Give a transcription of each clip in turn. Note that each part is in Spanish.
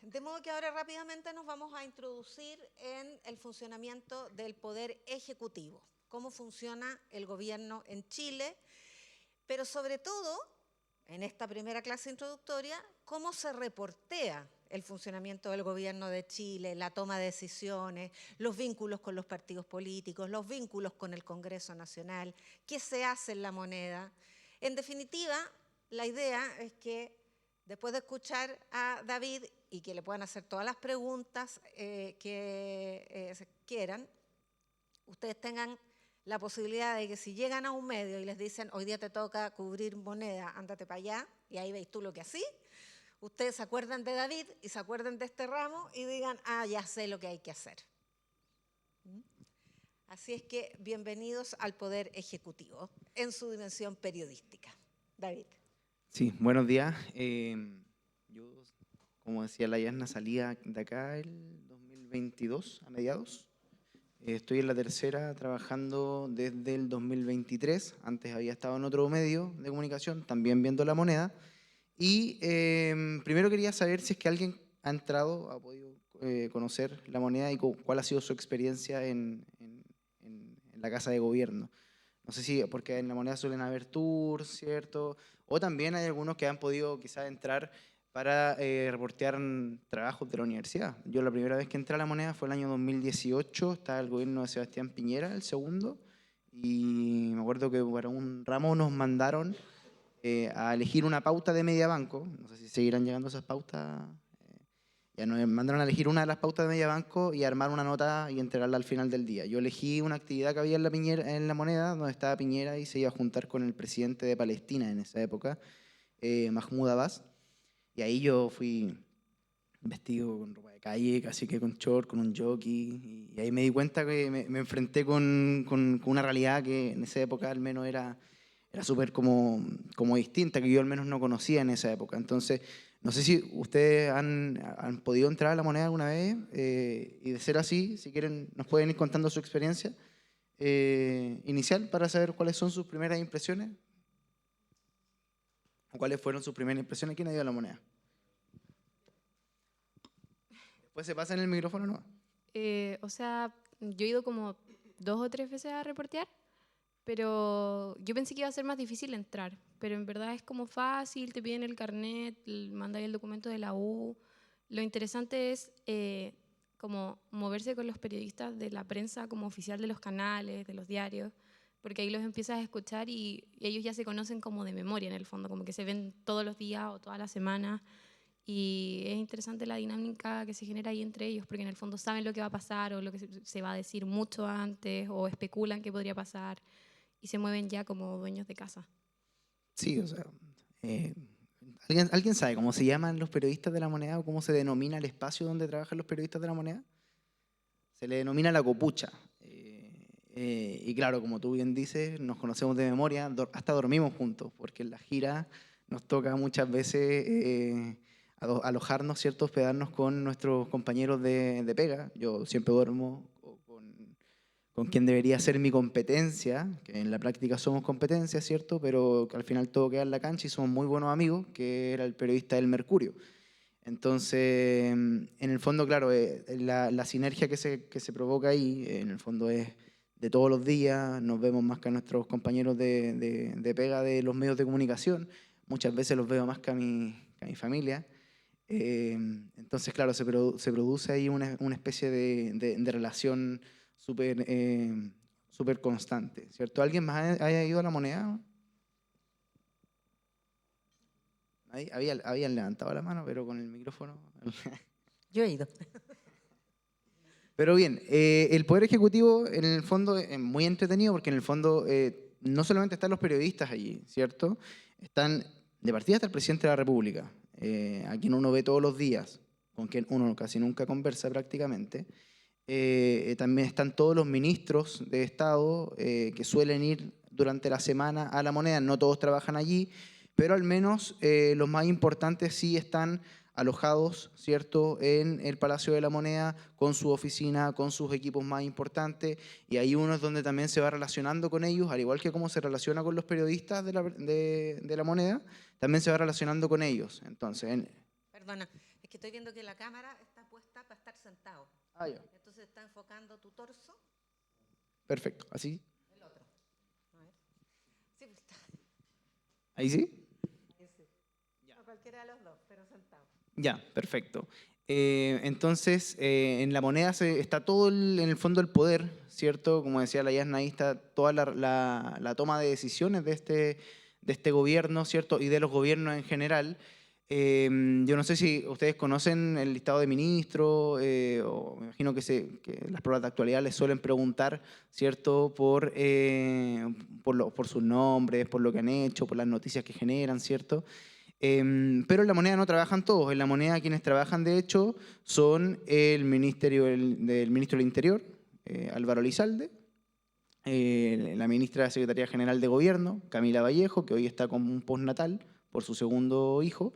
De modo que ahora rápidamente nos vamos a introducir en el funcionamiento del Poder Ejecutivo, cómo funciona el gobierno en Chile, pero sobre todo, en esta primera clase introductoria, cómo se reportea el funcionamiento del gobierno de Chile, la toma de decisiones, los vínculos con los partidos políticos, los vínculos con el Congreso Nacional, qué se hace en la moneda. En definitiva, la idea es que después de escuchar a David y que le puedan hacer todas las preguntas que quieran, ustedes tengan la posibilidad de que si llegan a un medio y les dicen hoy día te toca cubrir moneda, ándate para allá, y ahí veis tú lo que así, ustedes se acuerdan de David y se acuerdan de este ramo y digan, ah, ya sé lo que hay que hacer. Así es que bienvenidos al Poder Ejecutivo en su dimensión periodística. David. Sí, buenos días. Yo, como decía la Yasna, salía de acá el 2022, a mediados. Estoy en la tercera trabajando desde el 2023. Antes había estado en otro medio de comunicación, también viendo La Moneda. Y primero quería saber si es que alguien ha entrado, ha podido conocer La Moneda y cuál ha sido su experiencia en la Casa de Gobierno. No sé si, porque en La Moneda suelen haber tours, ¿cierto? O también hay algunos que han podido quizás entrar para reportear trabajos de la universidad. Yo la primera vez que entré a La Moneda fue el año 2018, estaba el gobierno de Sebastián Piñera, el segundo, y me acuerdo que para un ramo nos mandaron a elegir una pauta de Mediabanco, no sé si seguirán llegando esas pautas. Ya nos mandaron a elegir una de las pautas de Mediabanco y armar una nota y entregarla al final del día. Yo elegí una actividad que había en la Moneda, donde estaba Piñera y se iba a juntar con el presidente de Palestina en esa época, Mahmoud Abbas. Y ahí yo fui vestido con ropa de calle, casi que con short, con un jockey. Y ahí me di cuenta que me enfrenté con una realidad que en esa época al menos era súper como distinta, que yo al menos no conocía en esa época. Entonces, no sé si ustedes han podido entrar a La Moneda alguna vez, y de ser así, si quieren, nos pueden ir contando su experiencia inicial para saber cuáles son sus primeras impresiones. ¿O cuáles fueron sus primeras impresiones? ¿Quién ha ido a La Moneda? Después se pasa en el micrófono, ¿no? O sea, yo he ido como 2 o 3 veces a reportear, pero yo pensé que iba a ser más difícil entrar, pero en verdad es como fácil, te piden el carnet, mandáis el documento de la U. Lo interesante es como moverse con los periodistas de la prensa como oficial de los canales, de los diarios, porque ahí los empiezas a escuchar y ellos ya se conocen como de memoria en el fondo, como que se ven todos los días o todas las semanas. Y es interesante la dinámica que se genera ahí entre ellos, porque en el fondo saben lo que va a pasar o lo que se va a decir mucho antes o especulan qué podría pasar y se mueven ya como dueños de casa. Sí, o sea, eh, ¿alguien sabe cómo se llaman los periodistas de La Moneda o cómo se denomina el espacio donde trabajan los periodistas de La Moneda? Se le denomina la copucha. Y claro, como tú bien dices, nos conocemos de memoria, hasta dormimos juntos, porque en la gira nos toca muchas veces alojarnos, ¿cierto? Hospedarnos con nuestros compañeros de pega. Yo siempre duermo con quien debería ser mi competencia, que en la práctica somos competencia, ¿cierto? Pero que al final todo queda en la cancha y somos muy buenos amigos, que era el periodista del Mercurio. Entonces, en el fondo, claro, la sinergia que se provoca ahí, en el fondo es de todos los días, nos vemos más que a nuestros compañeros de pega de los medios de comunicación, muchas veces los veo más que a mi familia. Entonces, claro, se produce ahí una especie de relación súper constante, ¿cierto? ¿Alguien más haya ido a La Moneda? Habían levantado la mano, pero con el micrófono. Yo he ido. Pero bien, el Poder Ejecutivo en el fondo es muy entretenido porque en el fondo no solamente están los periodistas allí, ¿cierto? Están, de partida está el presidente de la República, a quien uno ve todos los días, con quien uno casi nunca conversa prácticamente. También están todos los ministros de Estado que suelen ir durante la semana a La Moneda. No todos trabajan allí, pero al menos los más importantes sí están alojados, ¿cierto?, en el Palacio de la Moneda, con su oficina, con sus equipos más importantes, y ahí uno es donde también se va relacionando con ellos, al igual que como se relaciona con los periodistas de la Moneda, también se va relacionando con ellos. Entonces, Perdona, es que estoy viendo que la cámara está puesta para estar sentado. Ah, ya. Entonces está enfocando tu torso. Perfecto. ¿Así? El otro. A ver. Sí, pues está. ¿Ahí sí? Ahí sí. A cualquiera de los dos, pero sentado. Ya, perfecto. Entonces, en la moneda está todo en el fondo el poder, ¿cierto? Como decía la Yasna, ahí está toda la toma de decisiones de este gobierno, ¿cierto? Y de los gobiernos en general. Yo no sé si ustedes conocen el listado de ministros, o me imagino que las pruebas de actualidad les suelen preguntar, ¿cierto? Por sus nombres, por lo que han hecho, por las noticias que generan, ¿cierto? Pero en la moneda no trabajan todos. En la moneda quienes trabajan, de hecho, son el ministro del Interior, Álvaro Elizalde, la ministra de la Secretaría General de Gobierno, Camila Vallejo, que hoy está con un postnatal por su segundo hijo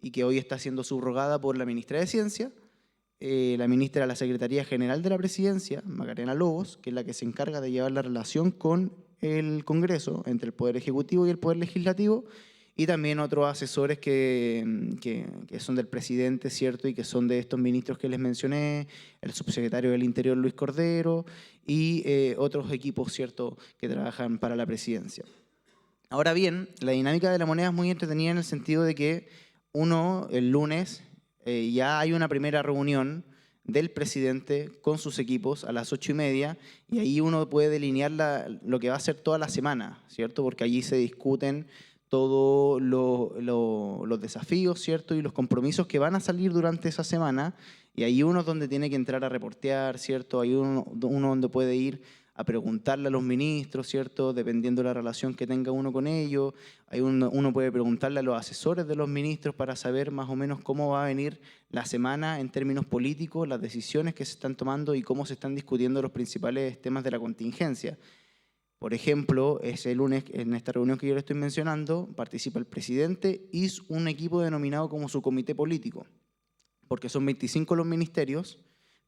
y que hoy está siendo subrogada por la ministra de Ciencia, la ministra de la Secretaría General de la Presidencia, Macarena Lobos, que es la que se encarga de llevar la relación con el Congreso, entre el Poder Ejecutivo y el Poder Legislativo, y también otros asesores que son del presidente, ¿cierto? Y que son de estos ministros que les mencioné, el subsecretario del Interior, Luis Cordero, y otros equipos, ¿cierto?, que trabajan para la presidencia. Ahora bien, la dinámica de la moneda es muy entretenida en el sentido de que el lunes, ya hay una primera reunión del presidente con sus equipos a las 8:30, y ahí uno puede delinear lo que va a ser toda la semana, ¿cierto? Porque allí se discuten todos los desafíos, ¿cierto? Y los compromisos que van a salir durante esa semana, y ahí uno es donde tiene que entrar a reportear, ¿cierto? Hay uno donde puede ir a preguntarle a los ministros, ¿cierto? Dependiendo de la relación que tenga uno con ellos. Uno puede preguntarle a los asesores de los ministros para saber más o menos cómo va a venir la semana en términos políticos, las decisiones que se están tomando y cómo se están discutiendo los principales temas de la contingencia. Por ejemplo, ese lunes, en esta reunión que yo le estoy mencionando, participa el presidente y un equipo denominado como su comité político, porque son 25 los ministerios,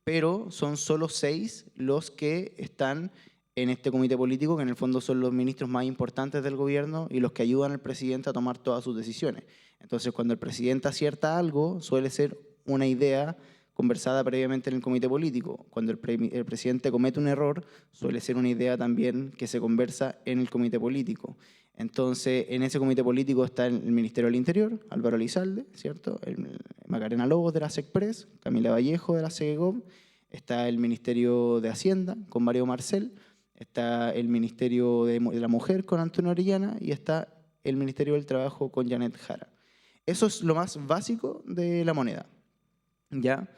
pero son solo 6 los que están en este comité político, que en el fondo son los ministros más importantes del gobierno y los que ayudan al presidente a tomar todas sus decisiones. Entonces, cuando el presidente acierta algo, suele ser una idea conversada previamente en el comité político. Cuando el presidente comete un error, suele ser una idea también que se conversa en el comité político. Entonces, en ese comité político está el Ministerio del Interior, Álvaro Elizalde, ¿cierto? Macarena Lobos de la SECPRES, Camila Vallejo de la SEGEGOV, está el Ministerio de Hacienda con Mario Marcel, está el Ministerio de la Mujer con Antonio Orellana y está el Ministerio del Trabajo con Janet Jara. Eso es lo más básico de la moneda, ¿ya?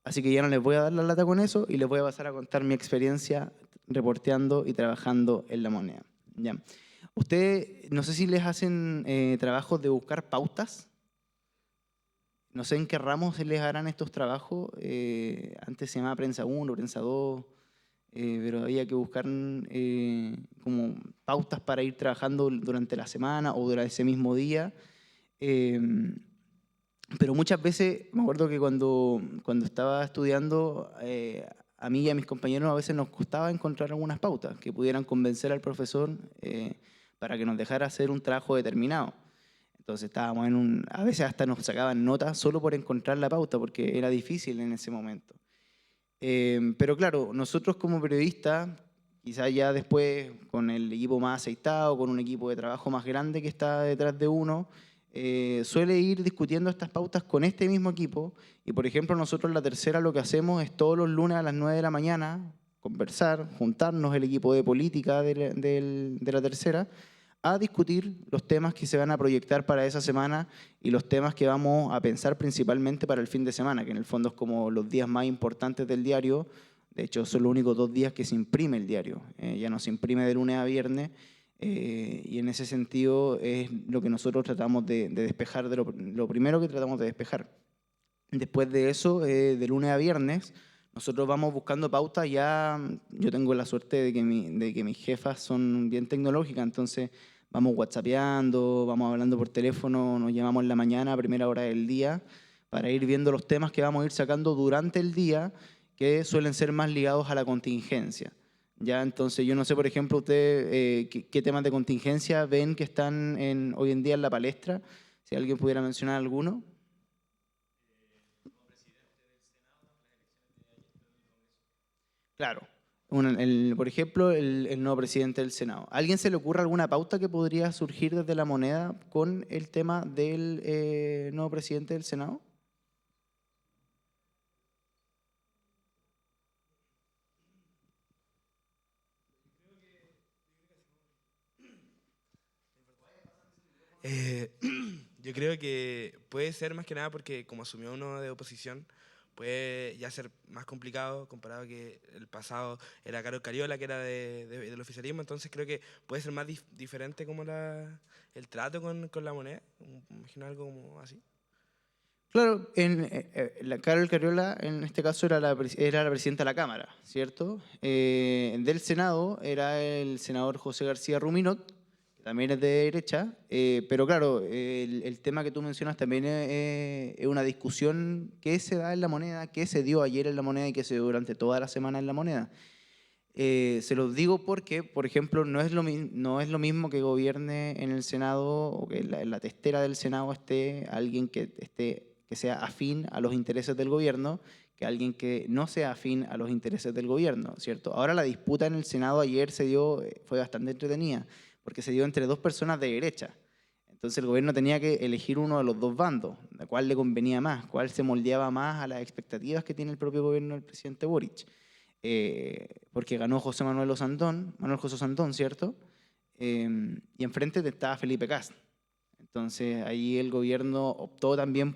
Así que ya no les voy a dar la lata con eso y les voy a pasar a contar mi experiencia reporteando y trabajando en la moneda, ¿ya? Ustedes, no sé si les hacen trabajos de buscar pautas. No sé en qué ramos se les harán estos trabajos. Antes se llamaba Prensa 1, Prensa 2, pero había que buscar como pautas para ir trabajando durante la semana o durante ese mismo día. Pero muchas veces, me acuerdo que cuando estaba estudiando, a mí y a mis compañeros a veces nos costaba encontrar algunas pautas que pudieran convencer al profesor para que nos dejara hacer un trabajo determinado. Entonces estábamos a veces hasta nos sacaban notas solo por encontrar la pauta, porque era difícil en ese momento. Pero claro, nosotros como periodistas, quizás ya después con el equipo más aceitado, con un equipo de trabajo más grande que está detrás de uno, suele ir discutiendo estas pautas con este mismo equipo. Y por ejemplo, nosotros en La Tercera lo que hacemos es todos los lunes a las 9 de la mañana conversar, juntarnos el equipo de política de La Tercera a discutir los temas que se van a proyectar para esa semana y los temas que vamos a pensar principalmente para el fin de semana, que en el fondo es como los días más importantes del diario. De hecho, son los únicos 2 días que se imprime el diario. Ya no se imprime de lunes a viernes. Y en ese sentido es lo que nosotros tratamos de despejar, lo primero que tratamos de despejar. Después de eso, de lunes a viernes, nosotros vamos buscando pautas. Ya yo tengo la suerte de que mis jefas son bien tecnológicas, entonces vamos whatsappeando, vamos hablando por teléfono, nos llamamos en la mañana a primera hora del día para ir viendo los temas que vamos a ir sacando durante el día, que suelen ser más ligados a la contingencia. Ya, entonces yo no sé, por ejemplo, ustedes qué temas de contingencia ven que están hoy en día en la palestra, si alguien pudiera mencionar alguno. Claro. Por ejemplo, el nuevo presidente del Senado. ¿A alguien se le ocurre alguna pauta que podría surgir desde la moneda con el tema del nuevo presidente del Senado? Eh, yo creo que puede ser más que nada porque como asumió uno de oposición, puede ya ser más complicado comparado que el pasado era Carol Cariola, que era del oficialismo, entonces creo que puede ser más diferente como el trato con la moneda, me imagino algo como así. Claro, la Carol Cariola en este caso era la presidenta de la Cámara, ¿cierto? Del Senado era el senador José García Ruminot, que también es de derecha, pero claro, el tema que tú mencionas también es una discusión que se da en la moneda, que se dio ayer en la moneda y que se dio durante toda la semana en la moneda. Se los digo porque, por ejemplo, no es lo mismo que gobierne en el Senado o que en la testera del Senado esté alguien que sea afín a los intereses del gobierno que alguien que no sea afín a los intereses del gobierno, ¿cierto? Ahora la disputa en el Senado ayer fue bastante entretenida porque se dio entre dos personas de derecha. Entonces el gobierno tenía que elegir uno de los dos bandos, a cuál le convenía más, cuál se moldeaba más a las expectativas que tiene el propio gobierno del presidente Boric. Porque ganó Manuel José Santón, ¿cierto? Y enfrente estaba Felipe Kast. Entonces ahí el gobierno optó también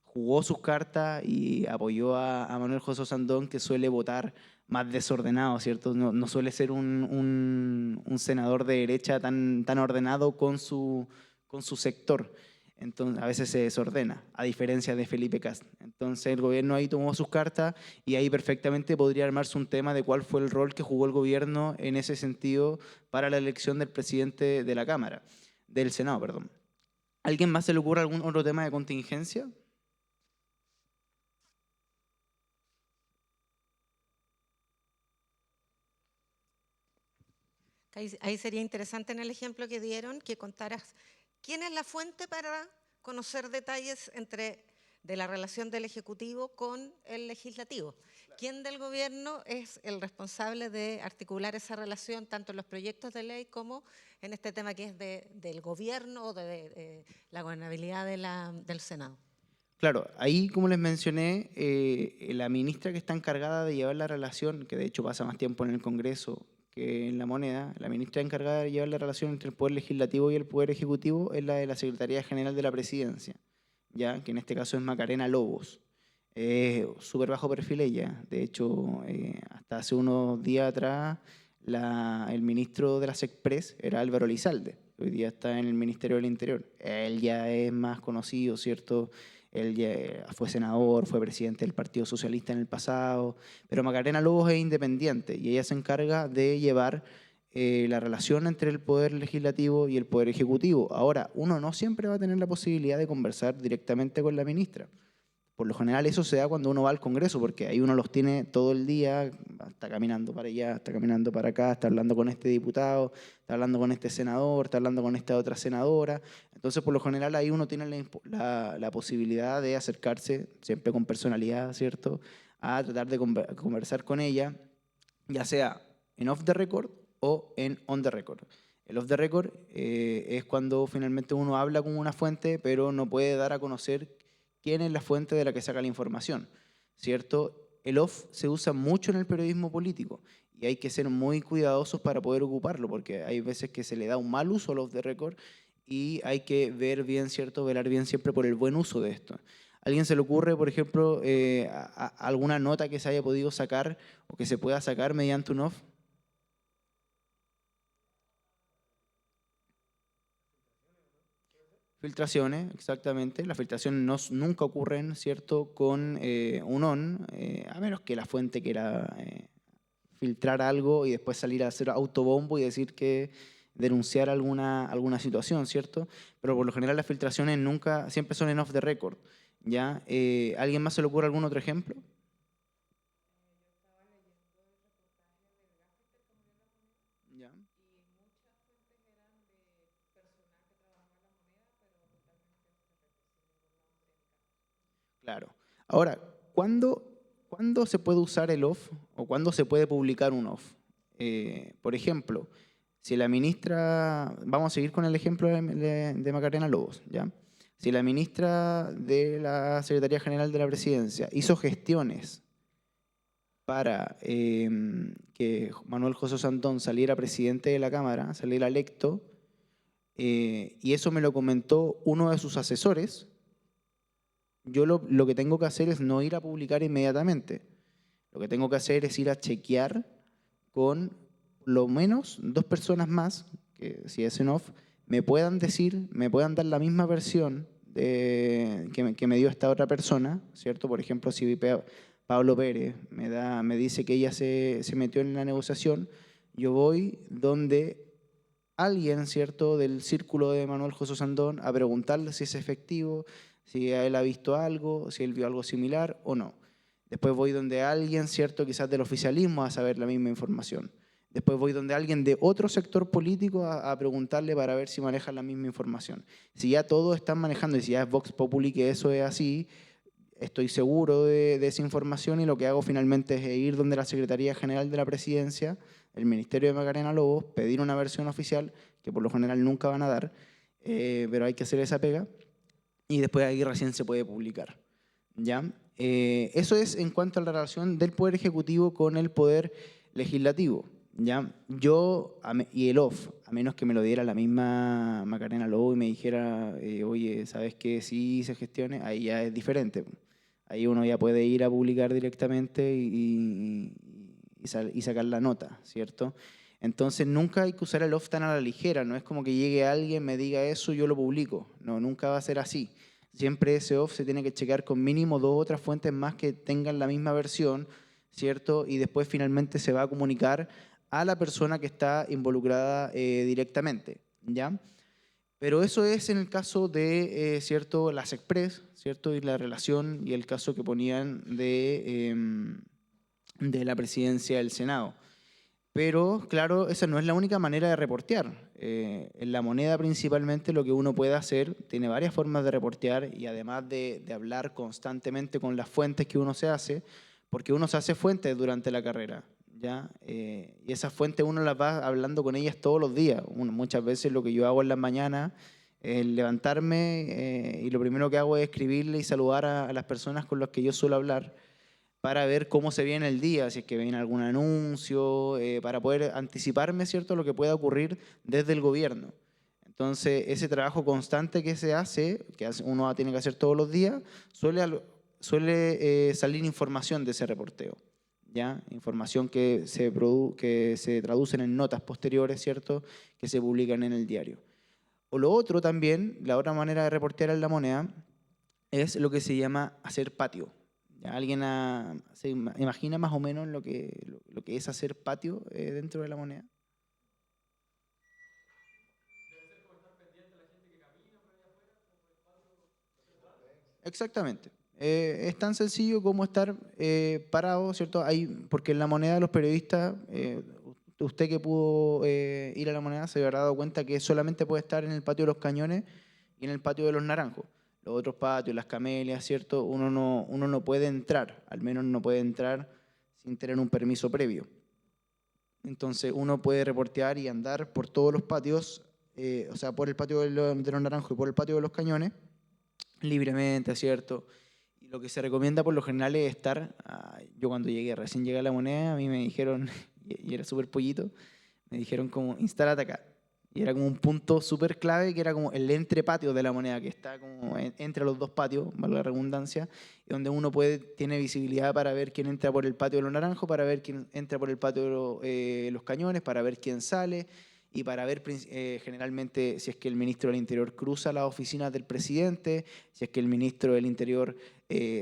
jugó sus cartas y apoyó a Manuel José Santón, que suele votar más desordenado, ¿cierto? No suele ser un senador de derecha tan ordenado con su sector. Entonces, a veces se desordena, a diferencia de Felipe Kast. Entonces el gobierno ahí tomó sus cartas y ahí perfectamente podría armarse un tema de cuál fue el rol que jugó el gobierno en ese sentido para la elección del presidente de la Cámara, del Senado, perdón. ¿A alguien más se le ocurre algún otro tema de contingencia? Ahí sería interesante en el ejemplo que dieron que contaras quién es la fuente para conocer detalles de la relación del Ejecutivo con el Legislativo. ¿Quién del gobierno es el responsable de articular esa relación tanto en los proyectos de ley como en este tema que es del gobierno o de la gobernabilidad del Senado? Claro, ahí como les mencioné, la ministra que está encargada de llevar la relación, que de hecho pasa más tiempo en el Congreso que en la moneda, la ministra encargada de llevar la relación entre el Poder Legislativo y el Poder Ejecutivo es la de la Secretaría General de la Presidencia, ya que en este caso es Macarena Lobos. Súper bajo perfil ella, de hecho, hasta hace unos días atrás el ministro de la SECPRES era Álvaro Elizalde, hoy día está en el Ministerio del Interior. Él ya es más conocido, ¿cierto? Él ya fue senador, fue presidente del Partido Socialista en el pasado, pero Macarena Lobos es independiente y ella se encarga de llevar la relación entre el Poder Legislativo y el Poder Ejecutivo. Ahora, uno no siempre va a tener la posibilidad de conversar directamente con la ministra. Por lo general eso se da cuando uno va al Congreso, porque ahí uno los tiene todo el día, está caminando para allá, está caminando para acá, está hablando con este diputado, está hablando con este senador, está hablando con esta otra senadora. Entonces, por lo general ahí uno tiene la posibilidad de acercarse, siempre con personalidad, ¿cierto?, a tratar de conversar con ella, ya sea en off the record o en on the record. El off the record es cuando finalmente uno habla con una fuente, pero no puede dar a conocer quién es la fuente de la que saca la información, ¿cierto? El off se usa mucho en el periodismo político y hay que ser muy cuidadosos para poder ocuparlo, porque hay veces que se le da un mal uso al off the record y hay que ver bien, ¿cierto? Velar bien siempre por el buen uso de esto. ¿A alguien se le ocurre, por ejemplo, alguna nota que se haya podido sacar o que se pueda sacar mediante un off? Filtraciones, exactamente. Las filtraciones nunca ocurren, ¿cierto?, con un on, a menos que la fuente quiera filtrar algo y después salir a hacer autobombo y decir que denunciar alguna situación, ¿cierto? Pero por lo general las filtraciones nunca, siempre son en off the record, ¿ya? ¿Alguien más se le ocurre algún otro ejemplo? ¿Ya? Claro. Ahora, ¿cuándo ¿cuándo se puede usar el off o cuándo se puede publicar un off? Por ejemplo, si la ministra, vamos a seguir con el ejemplo de Macarena Lobos, ¿ya? Si la ministra de la Secretaría General de la Presidencia hizo gestiones para que Manuel José Sandón saliera presidente de la Cámara, saliera electo, y eso me lo comentó uno de sus asesores, yo lo que tengo que hacer es no ir a publicar inmediatamente. Lo que tengo que hacer es ir a chequear con lo menos 2 personas más, que si es en off, me puedan decir, me puedan dar la misma versión que me dio esta otra persona, ¿cierto? Por ejemplo, si Pablo Pérez me dice que ella se metió en la negociación, yo voy donde alguien, ¿cierto?, del círculo de Manuel José Sandón a preguntarle si es efectivo, si él ha visto algo, si él vio algo similar o no. Después voy donde alguien, ¿cierto?, quizás del oficialismo a saber la misma información. Después voy donde alguien de otro sector político a preguntarle para ver si manejan la misma información. Si ya todos están manejando y si ya es Vox Populi que eso es así, estoy seguro de esa información y lo que hago finalmente es ir donde la Secretaría General de la Presidencia, el Ministerio de Macarena Lobos, pedir una versión oficial, que por lo general nunca van a dar, pero hay que hacer esa pega, y después ahí recién se puede publicar, ¿ya? Eso es en cuanto a la relación del Poder Ejecutivo con el Poder Legislativo, ¿ya? Y el off, a menos que me lo diera la misma Macarena Lobos y me dijera, oye, ¿sabes qué? Sí se gestione, ahí ya es diferente. Ahí uno ya puede ir a publicar directamente y sacar la nota, ¿cierto? Entonces nunca hay que usar el off tan a la ligera, no es como que llegue alguien, me diga eso y yo lo publico. No, nunca va a ser así. Siempre ese off se tiene que checar con mínimo 2 otras fuentes más que tengan la misma versión, ¿cierto? Y después finalmente se va a comunicar a la persona que está involucrada directamente, ¿ya? Pero eso es en el caso de, ¿cierto?, las Express, ¿cierto?, y la relación y el caso que ponían de la presidencia del Senado. Pero, claro, esa no es la única manera de reportear. En La Moneda principalmente lo que uno puede hacer, tiene varias formas de reportear y además de hablar constantemente con las fuentes que uno se hace, porque uno se hace fuentes durante la carrera, ¿ya? Y esas fuentes uno las va hablando con ellas todos los días. Muchas veces lo que yo hago en las mañanas es levantarme y lo primero que hago es escribirle y saludar a las personas con las que yo suelo hablar para ver cómo se viene el día, si es que viene algún anuncio, para poder anticiparme, ¿cierto?, lo que pueda ocurrir desde el gobierno. Entonces, ese trabajo constante que se hace, que uno tiene que hacer todos los días, suele salir información de ese reporteo, ¿ya? Información que se traducen en notas posteriores, ¿cierto?, que se publican en el diario. O lo otro también, la otra manera de reportear en La Moneda, es lo que se llama hacer patio. ¿Alguien se imagina más o menos lo que es hacer patio dentro de La Moneda? Exactamente. Es tan sencillo como estar parado, ¿cierto? Porque en La Moneda los periodistas, usted que pudo ir a La Moneda se habrá dado cuenta que solamente puede estar en el patio de los Cañones y en el patio de los Naranjos. Los otros patios, las Camelias, ¿cierto? Uno no puede entrar, al menos no puede entrar sin tener un permiso previo. Entonces uno puede reportear y andar por todos los patios, o sea, por el patio de los Naranjos y por el patio de los Cañones, libremente, ¿cierto? Y lo que se recomienda por lo general es estar, yo cuando recién llegué a La Moneda, a mí me dijeron, y era súper pollito, me dijeron como, instálate acá. Y era como un punto súper clave, que era como el entrepatio de La Moneda, que está como entre los 2 patios, valga la redundancia, y donde uno tiene visibilidad para ver quién entra por el patio de los Naranjos, para ver quién entra por el patio de los Cañones, para ver quién sale, y para ver generalmente si es que el ministro del Interior cruza las oficinas del presidente, si es que el ministro del Interior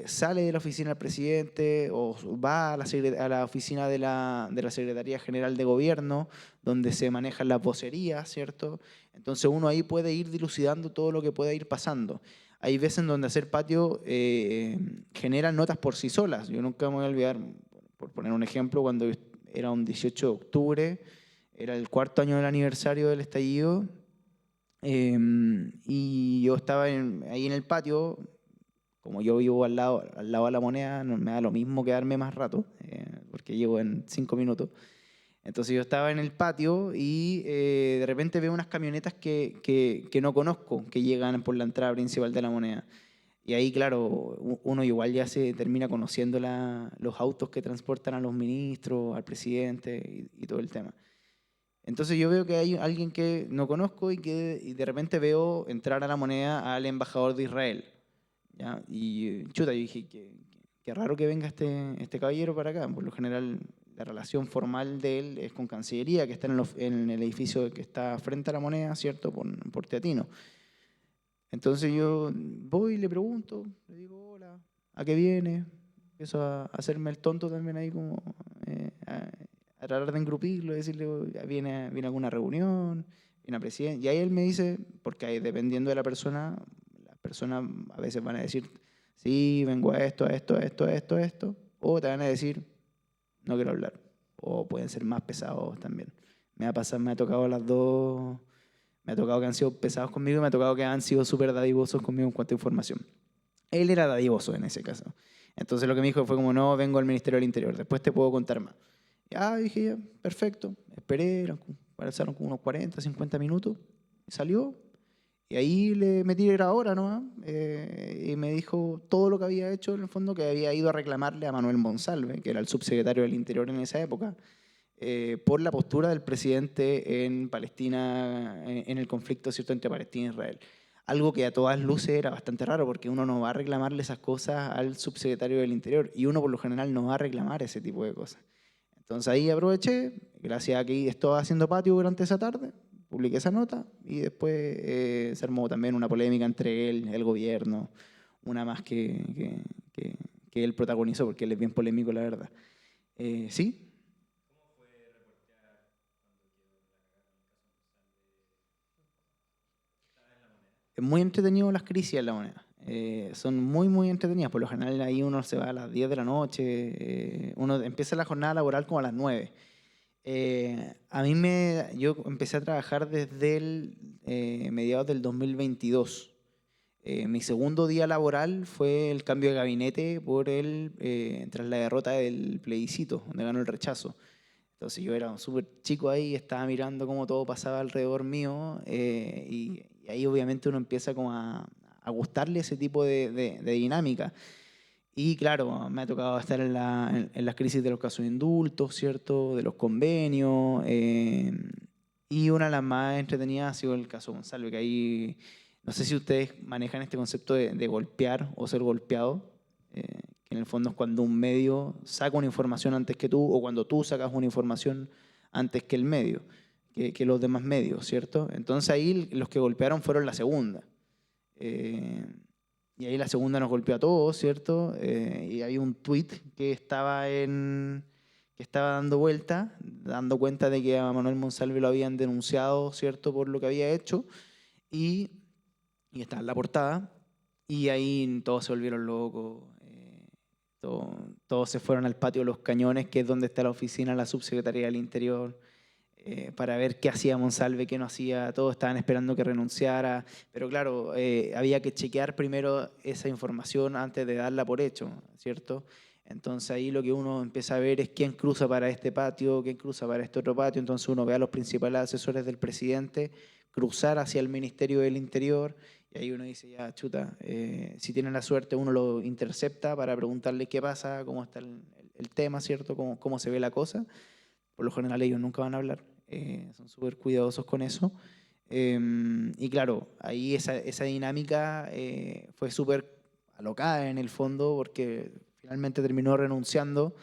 sale de la oficina del presidente o va a la oficina de la Secretaría General de Gobierno, donde se manejan las vocerías, ¿cierto? Entonces uno ahí puede ir dilucidando todo lo que pueda ir pasando. Hay veces en donde hacer patio genera notas por sí solas. Yo nunca me voy a olvidar, por poner un ejemplo, cuando era un 18 de octubre, era el 4º año del aniversario del estallido, y yo estaba ahí en el patio como yo vivo al lado de la Moneda, no me da lo mismo quedarme más rato, porque llego en 5 minutos. Entonces yo estaba en el patio y de repente veo unas camionetas que no conozco, que llegan por la entrada principal de la Moneda. Y ahí, claro, uno igual ya se termina conociendo los autos que transportan a los ministros, al presidente y todo el tema. Entonces yo veo que hay alguien que no conozco y de repente veo entrar a la Moneda al embajador de Israel. ¿Ya? Y chuta, yo dije, qué raro que venga este caballero para acá. Por lo general, la relación formal de él es con Cancillería, que está en el edificio que está frente a la Moneda, ¿cierto? Por Teatino. Entonces yo voy y le pregunto, le digo, hola, ¿a qué viene? Empiezo a hacerme el tonto también ahí como a tratar de engrupirlo, decirle, ¿viene alguna reunión? ¿Viene a presidente? Y ahí él me dice, porque ahí, dependiendo de las personas a veces van a decir, sí, vengo a esto, o te van a decir, no quiero hablar. O pueden ser más pesados también. Me ha tocado las dos. Me ha tocado que han sido pesados conmigo y me ha tocado que han sido súper dadivosos conmigo en cuanto a información. Él era dadivoso en ese caso. Entonces lo que me dijo fue como, no, vengo al Ministerio del Interior, después te puedo contar más. Ya, dije, ya, perfecto. Esperé, pasaron como unos 40, 50 minutos. Salió. Y ahí le metí grabadora nomás. Y me dijo todo lo que había hecho, en el fondo, que había ido a reclamarle a Manuel Monsalve, que era el subsecretario del Interior en esa época, por la postura del presidente en Palestina, en el conflicto, ¿cierto?, entre Palestina e Israel. Algo que a todas luces era bastante raro, porque uno no va a reclamarle esas cosas al subsecretario del Interior, y uno por lo general no va a reclamar ese tipo de cosas. Entonces ahí aproveché, gracias a que estaba haciendo patio durante esa tarde, publiqué esa nota, y después se armó también una polémica entre él, el gobierno, una más que él protagonizó, porque él es bien polémico, la verdad. ¿Sí? Es muy entretenido las crisis en la Moneda. Son muy, muy entretenidas. Por lo general ahí uno se va a las 10 de la noche, uno empieza la jornada laboral como a las 9. Yo empecé a trabajar desde mediados del 2022. Mi segundo día laboral fue el cambio de gabinete tras la derrota del plebiscito, donde ganó el rechazo. Entonces yo era súper chico ahí, estaba mirando cómo todo pasaba alrededor mío y ahí obviamente uno empieza como a gustarle ese tipo de dinámica. Y claro, me ha tocado estar en las crisis de los casos de indultos, ¿cierto? De los convenios. Y una de las más entretenidas ha sido el caso Gonzalo, que ahí, no sé si ustedes manejan este concepto de golpear o ser golpeado, que en el fondo es cuando un medio saca una información antes que tú o cuando tú sacas una información antes que el medio, que los demás medios, ¿cierto? Entonces ahí los que golpearon fueron la segunda. Y ahí la segunda nos golpeó a todos, ¿cierto? Y hay un tuit que estaba dando vuelta, dando cuenta de que a Manuel Monsalve lo habían denunciado, ¿cierto?, por lo que había hecho, y está en la portada, y ahí todos se volvieron locos, todos se fueron al patio de los Cañones, que es donde está la oficina de la Subsecretaría del Interior, para ver qué hacía Monsalve, qué no hacía. Todos estaban esperando que renunciara, pero claro, había que chequear primero esa información antes de darla por hecho, ¿cierto? Entonces ahí lo que uno empieza a ver es quién cruza para este patio, quién cruza para este otro patio. Entonces uno ve a los principales asesores del presidente cruzar hacia el Ministerio del Interior, y ahí uno dice, ya, chuta, si tienen la suerte uno lo intercepta para preguntarle qué pasa, cómo está el tema, ¿cierto? Cómo se ve la cosa. Por lo general ellos nunca van a hablar, son súper cuidadosos con eso. Y claro, ahí esa dinámica fue súper alocada en el fondo, porque finalmente terminó renunciando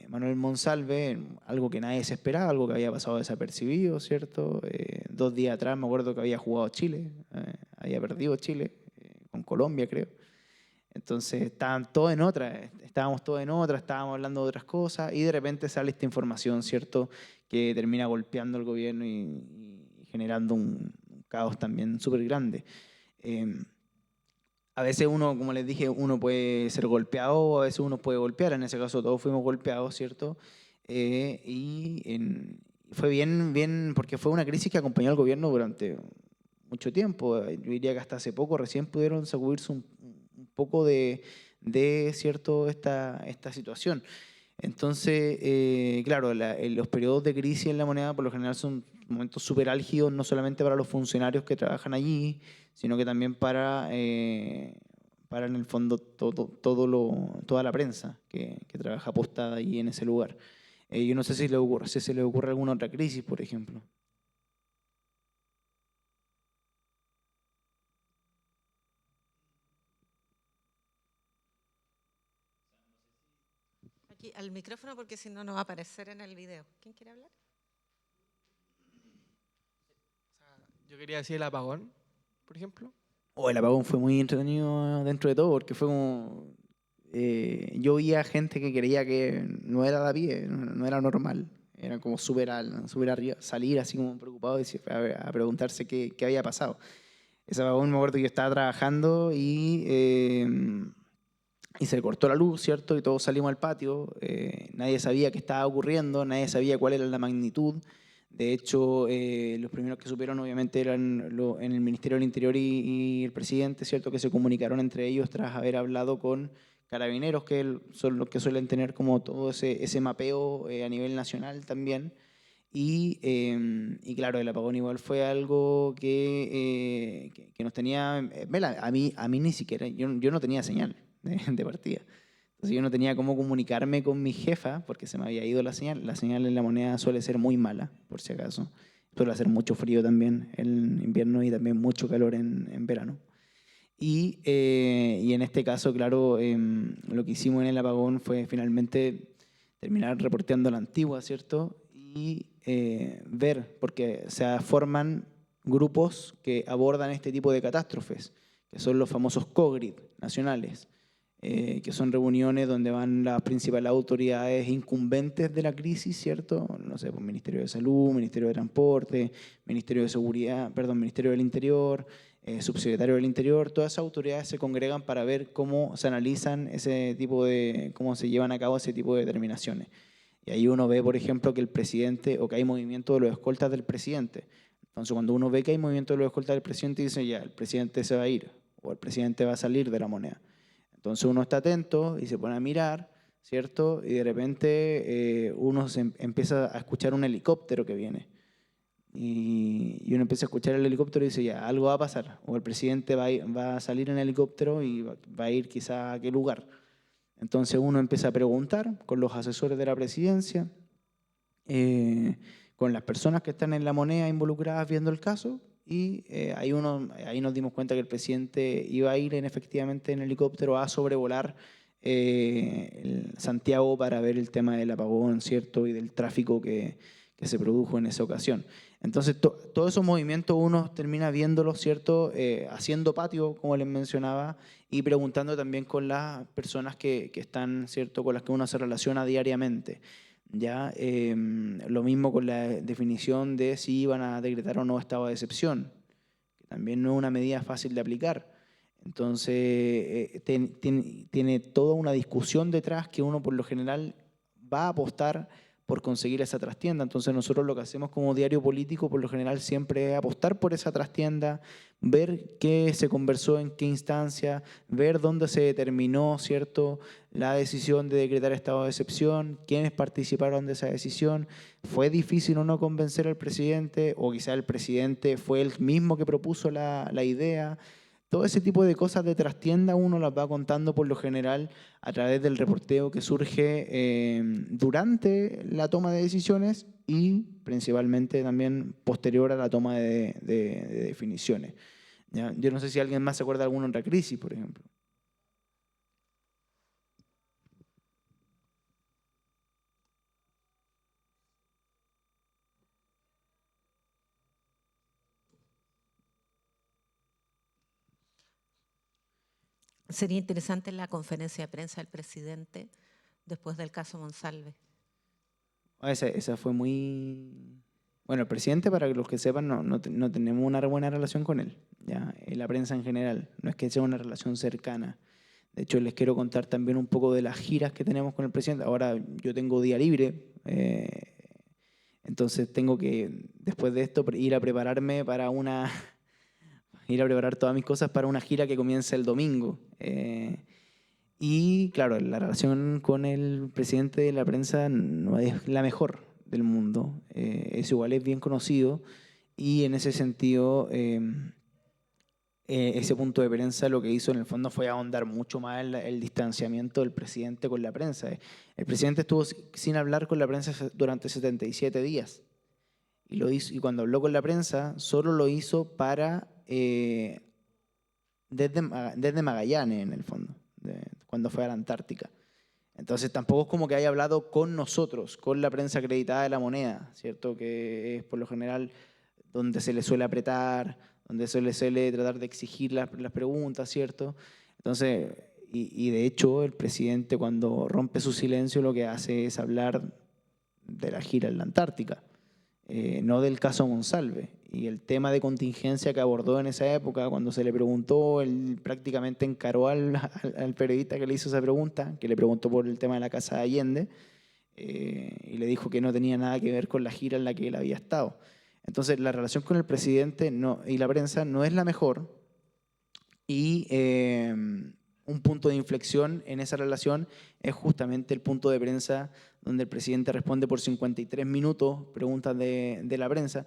Manuel Monsalve, algo que nadie se esperaba, algo que había pasado desapercibido, ¿cierto? 2 días atrás me acuerdo que había jugado Chile, había perdido Chile, con Colombia creo. Entonces estábamos todos en otra, estábamos hablando de otras cosas, y de repente sale esta información, ¿cierto?, que termina golpeando al gobierno y generando un caos también súper grande. A veces uno, como les dije, uno puede ser golpeado, o a veces uno puede golpear. En ese caso todos fuimos golpeados, ¿cierto? Fue bien, porque fue una crisis que acompañó al gobierno durante mucho tiempo. Yo diría que hasta hace poco recién pudieron sacudirse un poco de cierto, esta situación. Entonces, claro, los periodos de crisis en la moneda por lo general son momentos súper álgidos, no solamente para los funcionarios que trabajan allí, sino que también para en el fondo toda la prensa que trabaja apostada allí en ese lugar. Yo no sé si se le ocurre alguna otra crisis, por ejemplo. Aquí al micrófono porque si no, no va a aparecer en el video. ¿Quién quiere hablar? Yo quería decir el apagón, por ejemplo. El apagón fue muy entretenido dentro de todo, porque fue como... yo veía gente que creía que no era de a pie, no era normal. Era como súper arriba, salir así como preocupado a preguntarse qué había pasado. Ese apagón me acuerdo que yo estaba trabajando y se cortó la luz, ¿cierto? Y todos salimos al patio. Nadie sabía qué estaba ocurriendo, nadie sabía cuál era la magnitud. De hecho, los primeros que supieron obviamente eran en el Ministerio del Interior y el presidente, ¿cierto? Que se comunicaron entre ellos tras haber hablado con carabineros, que son los que suelen tener como todo ese mapeo a nivel nacional también. Y claro, el apagón igual fue algo que nos tenía... Vela, a mí ni siquiera, yo no tenía señal de partida. Entonces yo no tenía cómo comunicarme con mi jefa porque se me había ido la señal. La señal en la moneda suele ser muy mala, por si acaso. Suele hacer mucho frío también en invierno y también mucho calor en verano. Y en este caso, claro, lo que hicimos en el apagón fue finalmente terminar reporteando la antigua, ¿cierto? Y ver, porque se forman grupos que abordan este tipo de catástrofes, que son los famosos COGRID nacionales, que son reuniones donde van las principales autoridades incumbentes de la crisis, ¿cierto? No sé, pues Ministerio de Salud, Ministerio de Transporte, Ministerio de Seguridad, perdón, Ministerio del Interior, Subsecretario del Interior, todas esas autoridades se congregan para ver cómo se analizan cómo se llevan a cabo ese tipo de determinaciones. Y ahí uno ve, por ejemplo, que el presidente, o que hay movimiento de los escoltas del presidente. Entonces, cuando uno ve que hay movimiento de los escoltas del presidente, dice ya, el presidente se va a ir, o el presidente va a salir de la moneda. Entonces uno está atento y se pone a mirar, ¿cierto? Y de repente uno empieza a escuchar un helicóptero que viene. Y uno empieza a escuchar el helicóptero y dice, ya, algo va a pasar. O el presidente va a salir en helicóptero y va a ir quizá a qué lugar. Entonces uno empieza a preguntar con los asesores de la presidencia, con las personas que están en la moneda involucradas viendo el caso, y ahí nos dimos cuenta que el presidente iba a ir efectivamente en helicóptero a sobrevolar Santiago para ver el tema del apagón, ¿cierto? Y del tráfico que se produjo en esa ocasión. Entonces, todos esos movimientos uno termina viéndolos, ¿cierto? Haciendo patio, como les mencionaba, y preguntando también con las personas que están, ¿cierto? Con las que uno se relaciona diariamente. ¿Ya? Lo mismo con la definición de si iban a decretar o no estado de excepción, que también no es una medida fácil de aplicar. Entonces, tiene toda una discusión detrás que uno por lo general va a apostar por conseguir esa trastienda. Entonces nosotros lo que hacemos como diario político por lo general siempre es apostar por esa trastienda, ver qué se conversó en qué instancia, ver dónde se determinó, ¿cierto?, la decisión de decretar estado de excepción, quiénes participaron de esa decisión, fue difícil o no convencer al presidente, o quizá el presidente fue el mismo que propuso la idea. Todo ese tipo de cosas de trastienda uno las va contando por lo general a través del reporteo que surge durante la toma de decisiones y principalmente también posterior a la toma de definiciones. ¿Ya? Yo no sé si alguien más se acuerda de alguna otra crisis, por ejemplo. Sería interesante la conferencia de prensa del presidente después del caso Monsalve. Esa fue muy... Bueno, el presidente, para los que sepan, no tenemos una buena relación con él, ¿ya? La prensa en general, no es que sea una relación cercana. De hecho, les quiero contar también un poco de las giras que tenemos con el presidente. Ahora yo tengo día libre, entonces tengo que, después de esto, ir a prepararme para ir a preparar todas mis cosas para una gira que comienza el domingo. Y claro, la relación con el presidente de la prensa no es la mejor del mundo. Eso igual es bien conocido y en ese sentido ese punto de prensa lo que hizo en el fondo fue ahondar mucho más el distanciamiento del presidente con la prensa. El presidente estuvo sin hablar con la prensa durante 77 días. Y, lo hizo, y cuando habló con la prensa, solo lo hizo para desde Magallanes, en el fondo, cuando fue a la Antártica. Entonces tampoco es como que haya hablado con nosotros, con la prensa acreditada de La Moneda, ¿cierto? Que es por lo general donde se le suele apretar, donde se le suele tratar de exigir las preguntas, ¿cierto? Entonces, y de hecho el presidente cuando rompe su silencio lo que hace es hablar de la gira en la Antártica. No del caso Monsalve. Y el tema de contingencia que abordó en esa época, cuando se le preguntó, él prácticamente encaró al periodista que le hizo esa pregunta, que le preguntó por el tema de la Casa de Allende, y le dijo que no tenía nada que ver con la gira en la que él había estado. Entonces, la relación con el presidente y la prensa no es la mejor, y un punto de inflexión en esa relación es justamente el punto de prensa donde el presidente responde por 53 minutos preguntas de la prensa.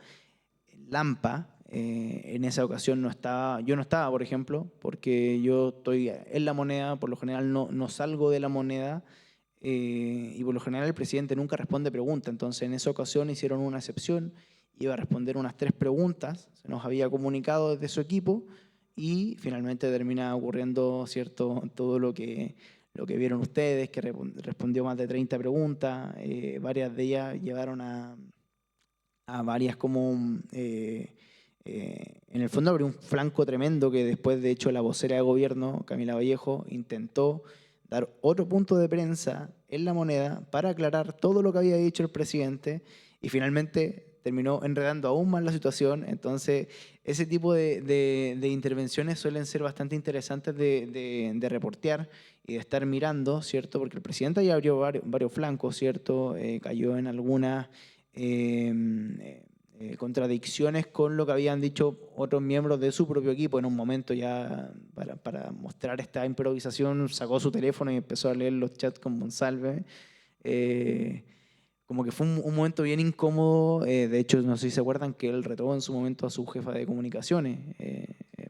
Lampa, en esa ocasión yo no estaba, por ejemplo, porque yo estoy en La Moneda, por lo general no salgo de La Moneda, y por lo general el presidente nunca responde preguntas. Entonces en esa ocasión hicieron una excepción, iba a responder unas 3 preguntas, se nos había comunicado desde su equipo, y finalmente termina ocurriendo, ¿cierto?, todo lo que vieron ustedes, que respondió más de 30 preguntas, varias de ellas llevaron a varias como, en el fondo abrió un flanco tremendo que después de hecho la vocera de gobierno, Camila Vallejo, intentó dar otro punto de prensa en La Moneda para aclarar todo lo que había dicho el presidente y finalmente terminó enredando aún más la situación. Entonces, ese tipo de intervenciones suelen ser bastante interesantes de reportear y de estar mirando, ¿cierto? Porque el presidente ya abrió varios flancos, ¿cierto? Cayó en algunas contradicciones con lo que habían dicho otros miembros de su propio equipo. En un momento ya, para mostrar esta improvisación, sacó su teléfono y empezó a leer los chats con Monsalve. Como que fue un momento bien incómodo. De hecho, no sé si se acuerdan que él retó en su momento a su jefa de comunicaciones,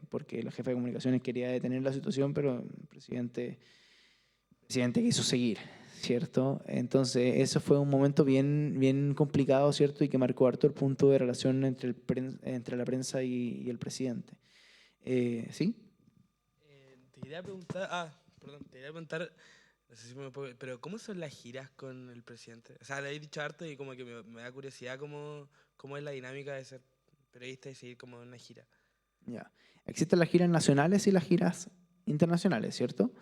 porque la jefa de comunicaciones quería detener la situación, pero el presidente quiso seguir, ¿cierto? Entonces, eso fue un momento bien complicado, ¿cierto? Y que marcó harto el punto de relación entre la prensa y el presidente. ¿Sí? Te quería preguntar, no sé si me puedo, pero ¿cómo son las giras con el presidente? O sea, le he dicho harto y como que me da curiosidad cómo es la dinámica de ser periodista y seguir como en una gira. Ya. Existen las giras nacionales y las giras internacionales, ¿cierto?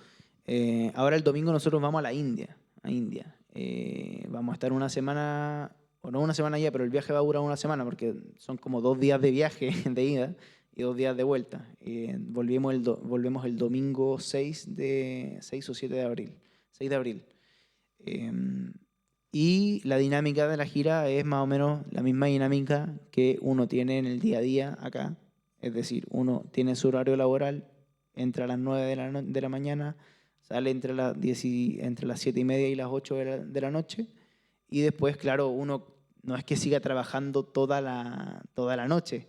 Ahora el domingo nosotros vamos a India. Vamos a estar una semana, o no una semana ya, pero el viaje va a durar una semana porque son como 2 días de viaje de ida y 2 días de vuelta. Volvemos el domingo 6 o 7 de abril. 6 de abril. Y la dinámica de la gira es más o menos la misma dinámica que uno tiene en el día a día acá. Es decir, uno tiene su horario laboral, entra a las 9 de la mañana, sale entre las 7:30 y las 8 de la noche, y después, claro, uno no es que siga trabajando toda la noche.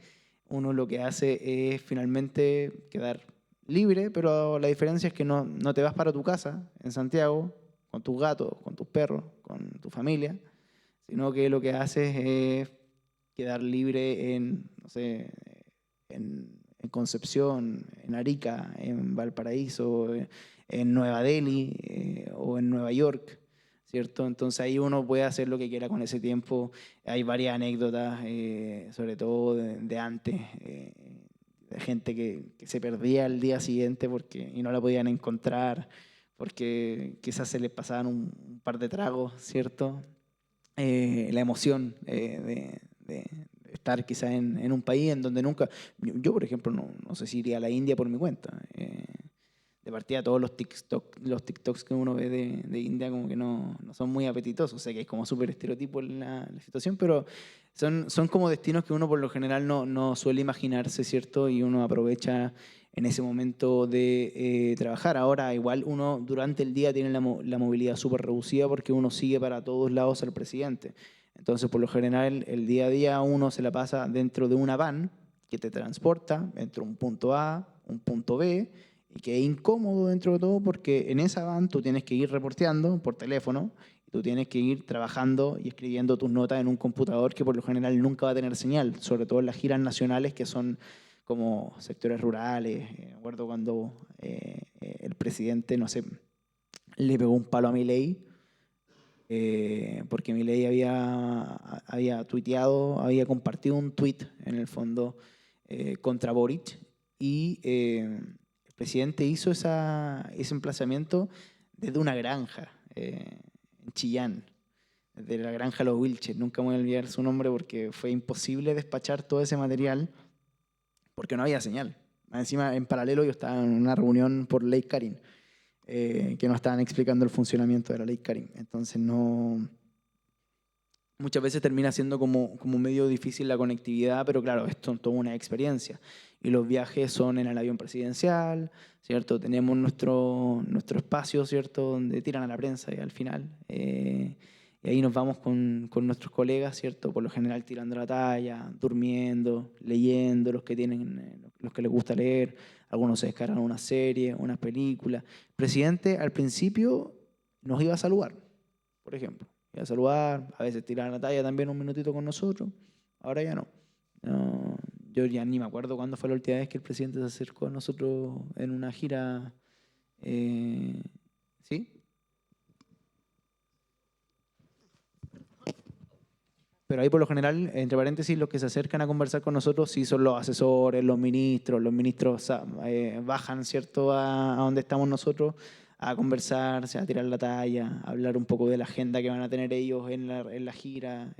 Uno lo que hace es finalmente quedar libre, pero la diferencia es que no te vas para tu casa en Santiago con tus gatos, con tus perros, con tu familia, sino que lo que haces es quedar libre en, no sé, en Concepción, en Arica, en Valparaíso, en Nueva Delhi o en Nueva York, ¿cierto? Entonces ahí uno puede hacer lo que quiera con ese tiempo. Hay varias anécdotas, sobre todo de antes, de gente que se perdía el día siguiente y no la podían encontrar, porque quizás se les pasaban un par de tragos, ¿cierto? La emoción de estar quizás en un país en donde nunca... Yo, por ejemplo, no sé si iría a la India por mi cuenta. de partida todos los TikToks que uno ve de India como que no son muy apetitosos, o sea que es como súper estereotipo la situación, pero son como destinos que uno por lo general no suele imaginarse, ¿cierto? Y uno aprovecha en ese momento de trabajar. Ahora igual uno durante el día tiene la movilidad súper reducida porque uno sigue para todos lados al presidente. Entonces por lo general el día a día uno se la pasa dentro de una van que te transporta entre un punto A, un punto B, y que es incómodo dentro de todo porque en esa van tú tienes que ir reporteando por teléfono, y tú tienes que ir trabajando y escribiendo tus notas en un computador que por lo general nunca va a tener señal, sobre todo en las giras nacionales que son como sectores rurales. Me acuerdo cuando el presidente, no sé, le pegó un palo a Milei, porque Milei había tuiteado, había compartido un tweet en el fondo contra Boric, y el presidente hizo ese emplazamiento desde una granja en Chillán, desde la granja Los Wilches. Nunca me voy a olvidar su nombre porque fue imposible despachar todo ese material porque no había señal. Encima, en paralelo, yo estaba en una reunión por Ley Karin, que nos estaban explicando el funcionamiento de la Ley Karin. Entonces, muchas veces termina siendo como medio difícil la conectividad, pero claro, esto es toda una experiencia. Y los viajes son en el avión presidencial, ¿cierto? Tenemos nuestro espacio, ¿cierto?, donde tiran a la prensa y al final. Y ahí nos vamos con nuestros colegas, ¿cierto? Por lo general tirando la talla, durmiendo, leyendo, los que les gusta leer. Algunos se descargan una serie, una película. El presidente al principio nos iba a saludar, por ejemplo. Iba a saludar, a veces tiraba la talla también un minutito con nosotros. Ahora ya no. Yo ya ni me acuerdo cuándo fue la última vez que el presidente se acercó a nosotros en una gira. ¿Sí? Pero ahí por lo general, entre paréntesis, los que se acercan a conversar con nosotros sí son los asesores, los ministros. Los ministros bajan, ¿cierto?, a donde estamos nosotros a conversar, a tirar la talla, a hablar un poco de la agenda que van a tener ellos en la gira.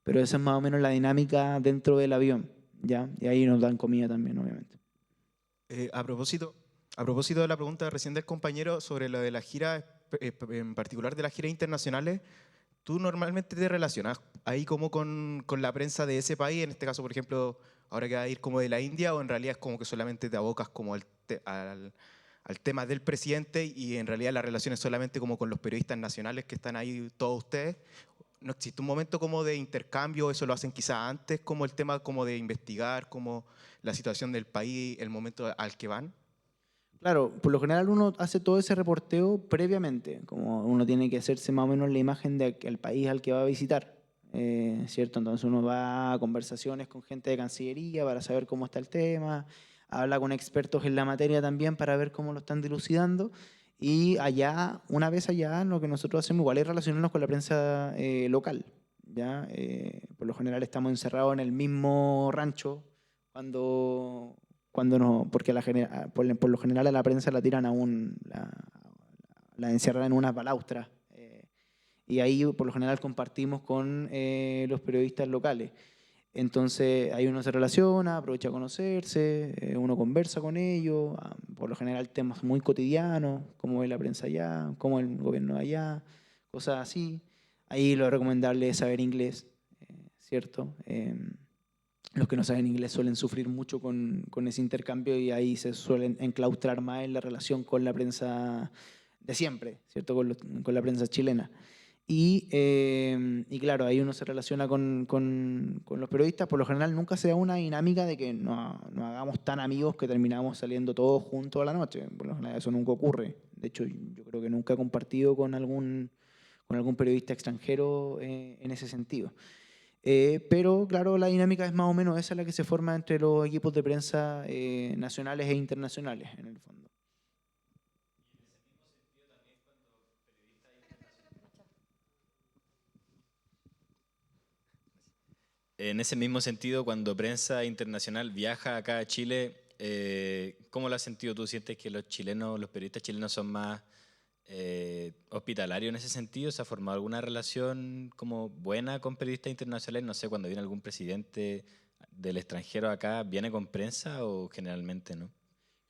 Pero esa es más o menos la dinámica dentro del avión, ¿ya? Y ahí nos dan comida también, obviamente. A propósito de la pregunta recién del compañero sobre lo de la gira, en particular de las giras internacionales, ¿tú normalmente te relacionas ahí como con la prensa de ese país? En este caso, por ejemplo, ahora que va a ir como de la India, ¿o en realidad es como que solamente te abocas como al tema del presidente y en realidad la relación es solamente como con los periodistas nacionales que están ahí todos ustedes? ¿No existe un momento como de intercambio? ¿Eso lo hacen quizás antes, como el tema como de investigar como la situación del país, el momento al que van? Claro, por lo general uno hace todo ese reporteo previamente, como uno tiene que hacerse más o menos la imagen del país al que va a visitar, ¿cierto? Entonces uno va a conversaciones con gente de Cancillería para saber cómo está el tema, habla con expertos en la materia también para ver cómo lo están dilucidando, y allá, una vez allá, lo que nosotros hacemos igual es relacionarnos con la prensa local, ¿ya? Por lo general estamos encerrados en el mismo rancho cuando no, porque por lo general a la prensa la tiran la encierran en unas balaustras, y ahí por lo general compartimos con los periodistas locales. Entonces ahí uno se relaciona, aprovecha a conocerse, uno conversa con ellos, por lo general temas muy cotidianos, cómo es la prensa allá, cómo es el gobierno allá, cosas así. Ahí lo recomendable es saber inglés, ¿cierto? Los que no saben inglés suelen sufrir mucho con ese intercambio y ahí se suelen enclaustrar más en la relación con la prensa de siempre, ¿cierto? Con la prensa chilena. Y claro, ahí uno se relaciona con los periodistas. Por lo general nunca se da una dinámica de que nos hagamos tan amigos que terminamos saliendo todos juntos a la noche. Por lo general eso nunca ocurre. De hecho, yo creo que nunca he compartido con algún periodista extranjero en ese sentido. Pero claro, la dinámica es más o menos esa la que se forma entre los equipos de prensa nacionales e internacionales, en el fondo. En ese mismo sentido, cuando prensa internacional viaja acá a Chile, ¿cómo lo has sentido tú? ¿Sientes que los periodistas chilenos son más hospitalarios en ese sentido? ¿Se ha formado alguna relación como buena con periodistas internacionales? No sé, cuando viene algún presidente del extranjero acá, ¿viene con prensa o generalmente no?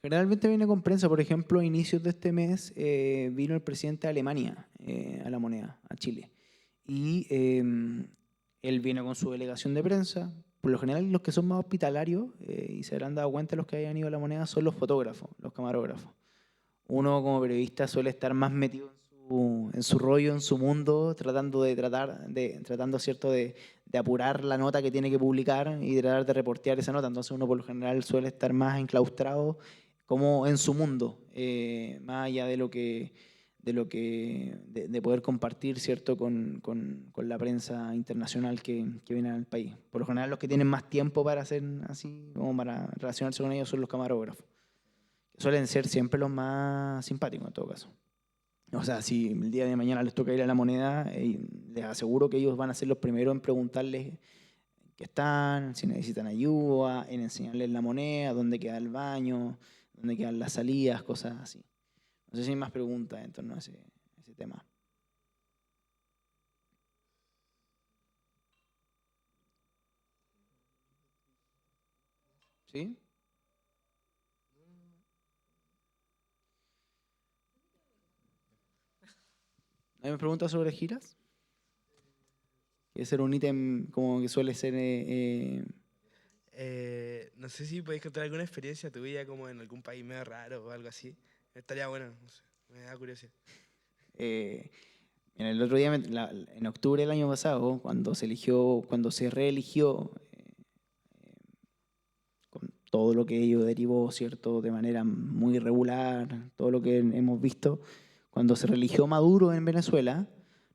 Generalmente viene con prensa. Por ejemplo, a inicios de este mes vino el presidente de Alemania a La Moneda, a Chile. Y él viene con su delegación de prensa. Por lo general, los que son más hospitalarios, y se habrán dado cuenta los que hayan ido a La Moneda, son los fotógrafos, los camarógrafos. Uno como periodista suele estar más metido en su rollo, en su mundo, tratando ¿cierto? De apurar la nota que tiene que publicar y tratar de reportear esa nota. Entonces uno por lo general suele estar más enclaustrado como en su mundo, más allá de poder compartir, ¿cierto? con la prensa internacional que viene al país. Por lo general los que tienen más tiempo para hacer así, como para relacionarse con ellos, son los camarógrafos. Suelen ser siempre los más simpáticos en todo caso. O sea, si el día de mañana les toca ir a La Moneda, les aseguro que ellos van a ser los primeros en preguntarles qué están, si necesitan ayuda, en enseñarles La Moneda, dónde queda el baño, dónde quedan las salidas, cosas así. No sé si hay más preguntas en torno a ese tema. ¿Sí? ¿Hay más preguntas sobre giras? ¿Quiere ser un ítem como que suele ser? No sé si podéis contar alguna experiencia tuya como en algún país medio raro o algo así. Estaría bueno, no sé, me da curiosidad. En el otro día, en octubre del año pasado, cuando se reeligió, con todo lo que ello derivó, ¿cierto? De manera muy irregular, todo lo que hemos visto, cuando se reeligió Maduro en Venezuela,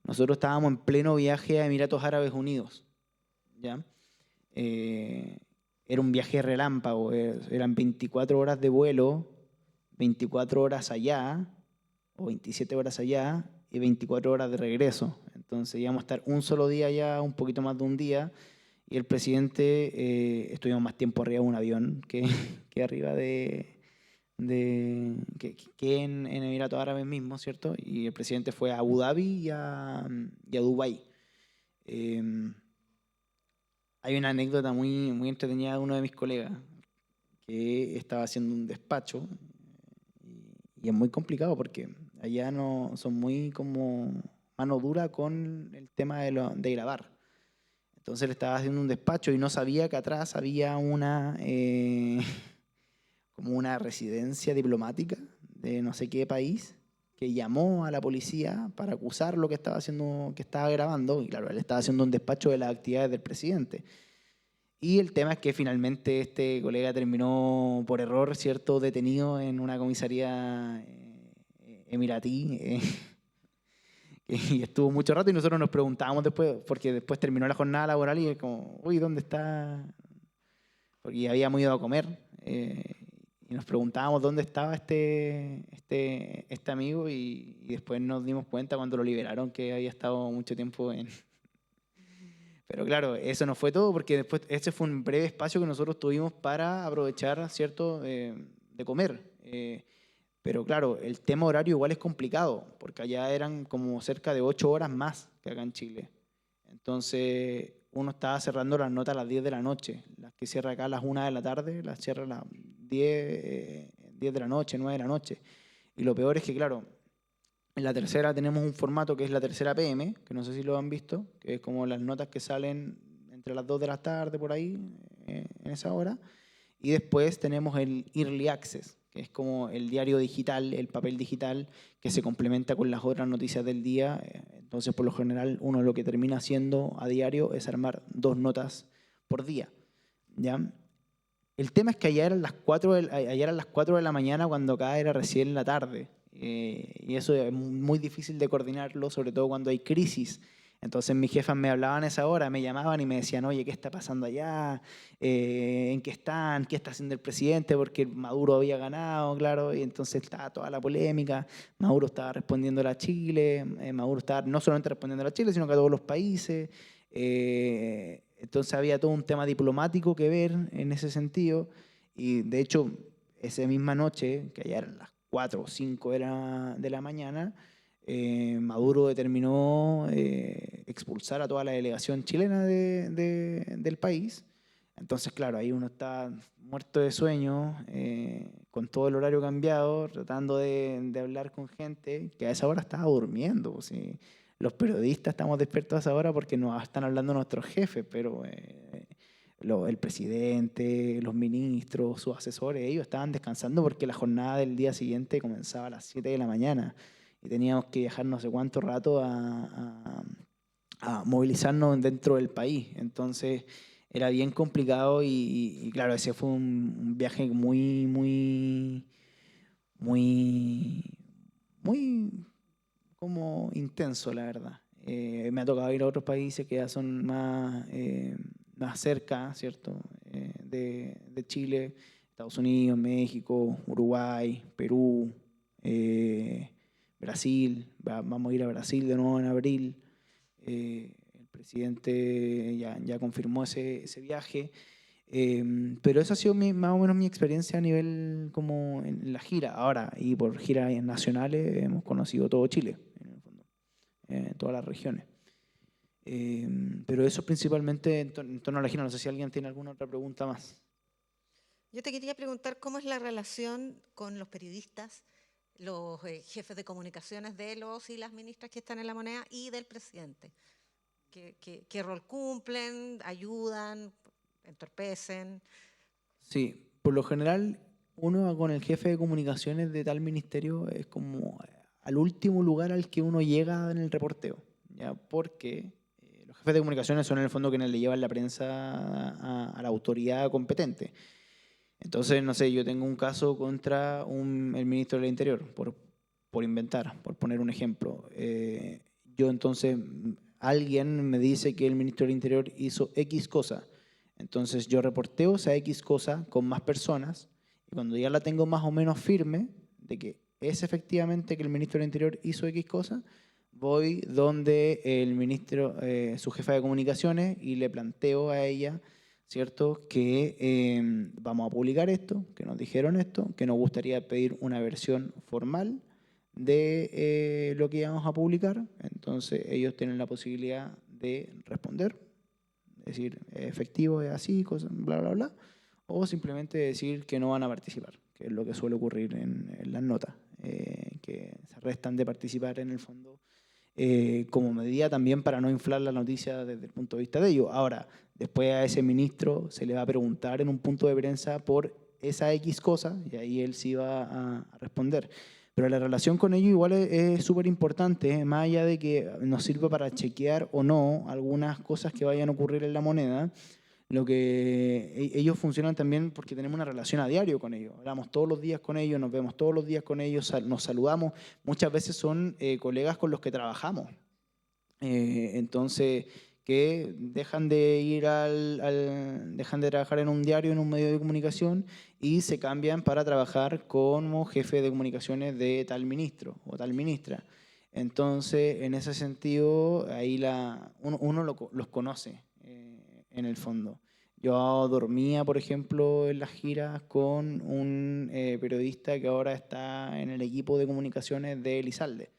nosotros estábamos en pleno viaje a Emiratos Árabes Unidos, ¿ya? Era un viaje relámpago, eran 24 horas de vuelo, 24 horas allá, o 27 horas allá, y 24 horas de regreso. Entonces íbamos a estar un solo día allá, un poquito más de un día, y el presidente, estuvimos más tiempo arriba de un avión que arriba que en Emiratos Árabes mismo, ¿cierto? Y el presidente fue a Abu Dhabi y a Dubái. Hay una anécdota muy, muy entretenida de uno de mis colegas que estaba haciendo un despacho y es muy complicado porque allá no son muy como mano dura con el tema de grabar. Entonces él estaba haciendo un despacho y no sabía que atrás había como una residencia diplomática de no sé qué país que llamó a la policía para acusar lo que estaba haciendo, que estaba grabando, y claro, él estaba haciendo un despacho de las actividades del presidente. Y el tema es que finalmente este colega terminó por error, ¿cierto?, detenido en una comisaría emiratí, y estuvo mucho rato y nosotros nos preguntábamos después, porque después terminó la jornada laboral y es como, uy, ¿dónde está? Porque habíamos ido a comer. Y nos preguntábamos dónde estaba este amigo y después nos dimos cuenta cuando lo liberaron que había estado mucho tiempo en... Pero claro, eso no fue todo porque después ese fue un breve espacio que nosotros tuvimos para aprovechar, ¿cierto?, de comer. Pero claro, el tema horario igual es complicado porque allá eran como cerca de 8 horas más que acá en Chile. Entonces uno estaba cerrando las notas a las 10 de la noche. Las que cierra acá a las 1 de la tarde, las cierra a las 10 de la noche, 9 de la noche. Y lo peor es que, claro, en la tercera tenemos un formato que es la tercera PM, que no sé si lo han visto, que es como las notas que salen entre las 2 de la tarde, por ahí, en esa hora. Y después tenemos el Early Access, que es como el diario digital, el papel digital, que se complementa con las otras noticias del día. Entonces, por lo general, uno lo que termina haciendo a diario es armar 2 notas por día, ¿ya? El tema es que allá eran las 4 de la mañana cuando acá era recién la tarde. Y eso es muy difícil de coordinarlo, sobre todo cuando hay crisis. Entonces mis jefas me hablaban a esa hora, me llamaban y me decían, oye, ¿qué está pasando allá? ¿En qué están? ¿Qué está haciendo el presidente? Porque Maduro había ganado, claro, y entonces estaba toda la polémica. Maduro estaba respondiendo a Chile, Maduro estaba no solamente respondiendo a Chile, sino que a todos los países. Entonces había todo un tema diplomático que ver en ese sentido. Y de hecho, esa misma noche, que allá eran las 4 o 5 de la mañana, Maduro determinó expulsar a toda la delegación chilena del país. Entonces, claro, ahí uno está muerto de sueño, con todo el horario cambiado, tratando de hablar con gente que a esa hora estaba durmiendo. Pues, sí. Los periodistas estamos despiertos a esa hora porque nos están hablando nuestros jefes, pero el presidente, los ministros, sus asesores, ellos estaban descansando porque la jornada del día siguiente comenzaba a las 7 de la mañana y teníamos que viajar no sé cuánto rato a movilizarnos dentro del país. Entonces era bien complicado y claro, ese fue un viaje muy como intenso, la verdad. Me ha tocado ir a otros países que ya son más cerca, ¿cierto? De Chile, Estados Unidos, México, Uruguay, Perú, Brasil. Vamos a ir a Brasil de nuevo en abril. El presidente ya confirmó ese viaje. Pero esa ha sido más o menos mi experiencia a nivel como en la gira. Ahora, y por giras nacionales hemos conocido todo Chile, en el fondo, todas las regiones. Pero eso principalmente en torno a la gira. No sé si alguien tiene alguna otra pregunta más. Yo te quería preguntar cómo es la relación con los periodistas, los jefes de comunicaciones de los y las ministras que están en La Moneda y del presidente. ¿Qué rol cumplen? ¿Ayudan? ¿Entorpecen? Sí, por lo general uno con el jefe de comunicaciones de tal ministerio es como al último lugar al que uno llega en el reporteo, ¿ya? Porque los jefes de comunicaciones son en el fondo quienes le llevan la prensa a la autoridad competente. Entonces, no sé, yo tengo un caso contra el ministro del Interior, por inventar, por poner un ejemplo. Yo entonces, alguien me dice que el ministro del Interior hizo X cosa. Entonces yo reporteo esa X cosa con más personas y cuando ya la tengo más o menos firme de que es efectivamente que el ministro del Interior hizo X cosa, voy donde el ministro, su jefa de comunicaciones, y le planteo a ella, ¿cierto?, que vamos a publicar esto, que nos dijeron esto, que nos gustaría pedir una versión formal de lo que íbamos a publicar. Entonces ellos tienen la posibilidad de responder, decir efectivo, es así, cosas, bla, bla, bla, o simplemente decir que no van a participar, que es lo que suele ocurrir en las notas, que se restan de participar en el fondo, como medida también para no inflar la noticia desde el punto de vista de ellos. Ahora, después a ese ministro se le va a preguntar en un punto de prensa por esa X cosa y ahí él sí va a responder. Pero la relación con ellos igual es súper importante, más allá de que nos sirva para chequear o no algunas cosas que vayan a ocurrir en La Moneda. Lo que ellos funcionan también porque tenemos una relación a diario con ellos. Hablamos todos los días con ellos, nos vemos todos los días con ellos, nos saludamos. Muchas veces son colegas con los que trabajamos. Entonces, que dejan de dejan de trabajar en un diario, en un medio de comunicación, y se cambian para trabajar como jefe de comunicaciones de tal ministro o tal ministra. Entonces, en ese sentido, ahí uno los conoce en el fondo. Yo dormía, por ejemplo, en las giras con un periodista que ahora está en el equipo de comunicaciones de Elizalde.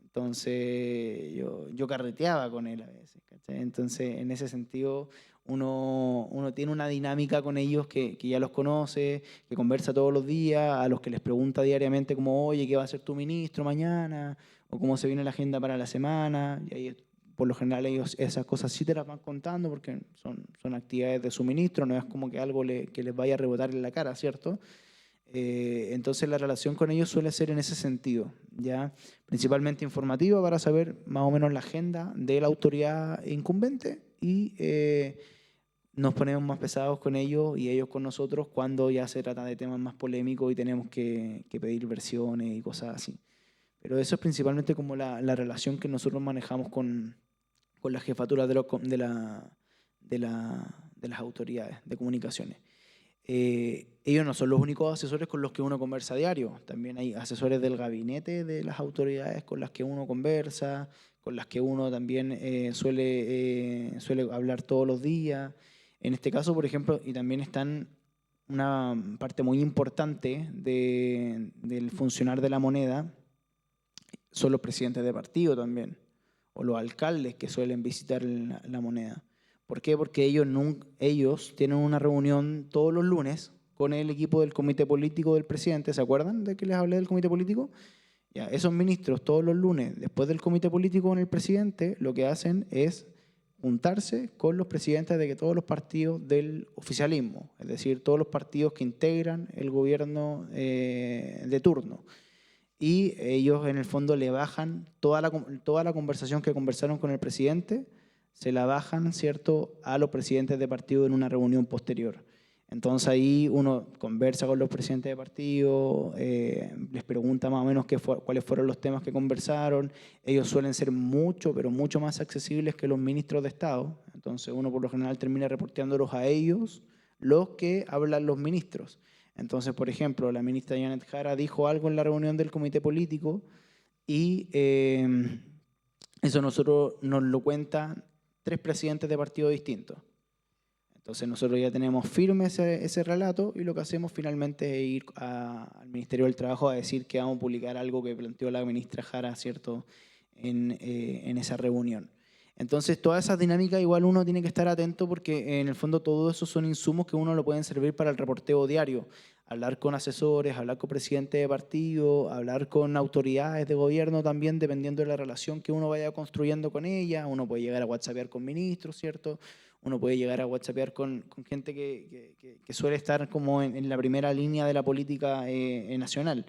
Entonces yo carreteaba con él a veces, ¿cachai? Entonces en ese sentido uno tiene una dinámica con ellos que ya los conoce, que conversa todos los días, a los que les pregunta diariamente como, oye, ¿qué va a hacer tu ministro mañana? O cómo se viene la agenda para la semana. Y ahí por lo general ellos esas cosas sí te las van contando porque son actividades de su ministro, no es como que algo que les vaya a rebotar en la cara, ¿cierto? Entonces la relación con ellos suele ser en ese sentido, ¿ya? Principalmente informativa para saber más o menos la agenda de la autoridad incumbente y nos ponemos más pesados con ellos y ellos con nosotros cuando ya se trata de temas más polémicos y tenemos que pedir versiones y cosas así. Pero eso es principalmente como la relación que nosotros manejamos con las jefaturas de las autoridades de comunicaciones. Ellos no son los únicos asesores con los que uno conversa a diario. También hay asesores del gabinete de las autoridades con las que uno conversa, con las que uno también suele hablar todos los días. En este caso, por ejemplo, y también están una parte muy importante del funcionar de La Moneda, son los presidentes de partido también, o los alcaldes que suelen visitar La Moneda. ¿Por qué? Porque ellos tienen una reunión todos los lunes con el equipo del comité político del presidente. ¿Se acuerdan de que les hablé del comité político? Ya, esos ministros todos los lunes, después del comité político con el presidente, lo que hacen es juntarse con los presidentes de todos los partidos del oficialismo, es decir, todos los partidos que integran el gobierno de turno. Y ellos en el fondo le bajan toda la conversación que conversaron con el presidente, se la bajan, ¿cierto?, a los presidentes de partido en una reunión posterior. Entonces ahí uno conversa con los presidentes de partido, les pregunta más o menos cuáles fueron los temas que conversaron. Ellos suelen ser mucho, pero mucho más accesibles que los ministros de Estado. Entonces uno por lo general termina reporteándolos a ellos los que hablan los ministros. Entonces, por ejemplo, la ministra Janet Jara dijo algo en la reunión del comité político y eso nosotros nos lo cuentan 3 presidentes de partidos distintos. Entonces nosotros ya tenemos firme ese relato y lo que hacemos finalmente es ir al Ministerio del Trabajo a decir que vamos a publicar algo que planteó la ministra Jara, ¿cierto?, en esa reunión. Entonces toda esa dinámica igual uno tiene que estar atento porque en el fondo todo eso son insumos que uno lo pueden servir para el reporteo diario. Hablar con asesores, hablar con presidentes de partido, hablar con autoridades de gobierno también, dependiendo de la relación que uno vaya construyendo con ella. Uno puede llegar a whatsappear con ministros, ¿cierto? Uno puede llegar a whatsappear con gente que suele estar como en la primera línea de la política nacional.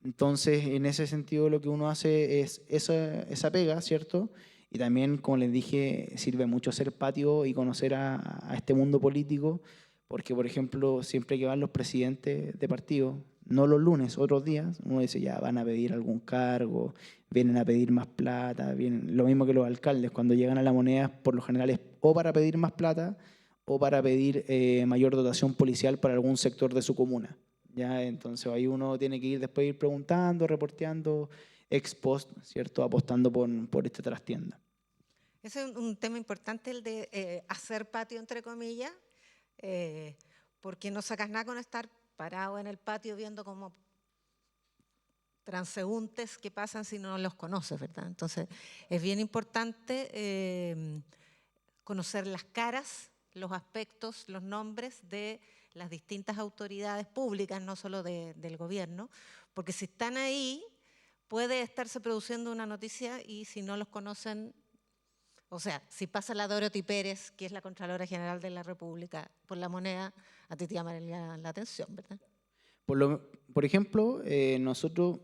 Entonces, en ese sentido, lo que uno hace es esa pega, ¿cierto? Y también, como les dije, sirve mucho ser patio y conocer a este mundo político, porque, por ejemplo, siempre que van los presidentes de partido, no los lunes, otros días, uno dice, ya van a pedir algún cargo, vienen a pedir más plata, lo mismo que los alcaldes, cuando llegan a la Moneda, por lo general es o para pedir más plata o para pedir mayor dotación policial para algún sector de su comuna. ¿Ya? Entonces ahí uno tiene que ir después ir preguntando, reporteando, ex post, ¿cierto?, apostando por esta trastienda. Ese es un tema importante, el de hacer patio, entre comillas, porque no sacas nada con estar parado en el patio viendo como transeúntes que pasan si no los conoces, ¿verdad? Entonces es bien importante conocer las caras, los aspectos, los nombres de las distintas autoridades públicas, no solo del gobierno, porque si están ahí puede estarse produciendo una noticia y si no los conocen, o sea, si pasa la Dorothy Pérez, que es la Contralora General de la República, por la Moneda, a ti te llamaría la atención, ¿verdad? Por ejemplo, nosotros,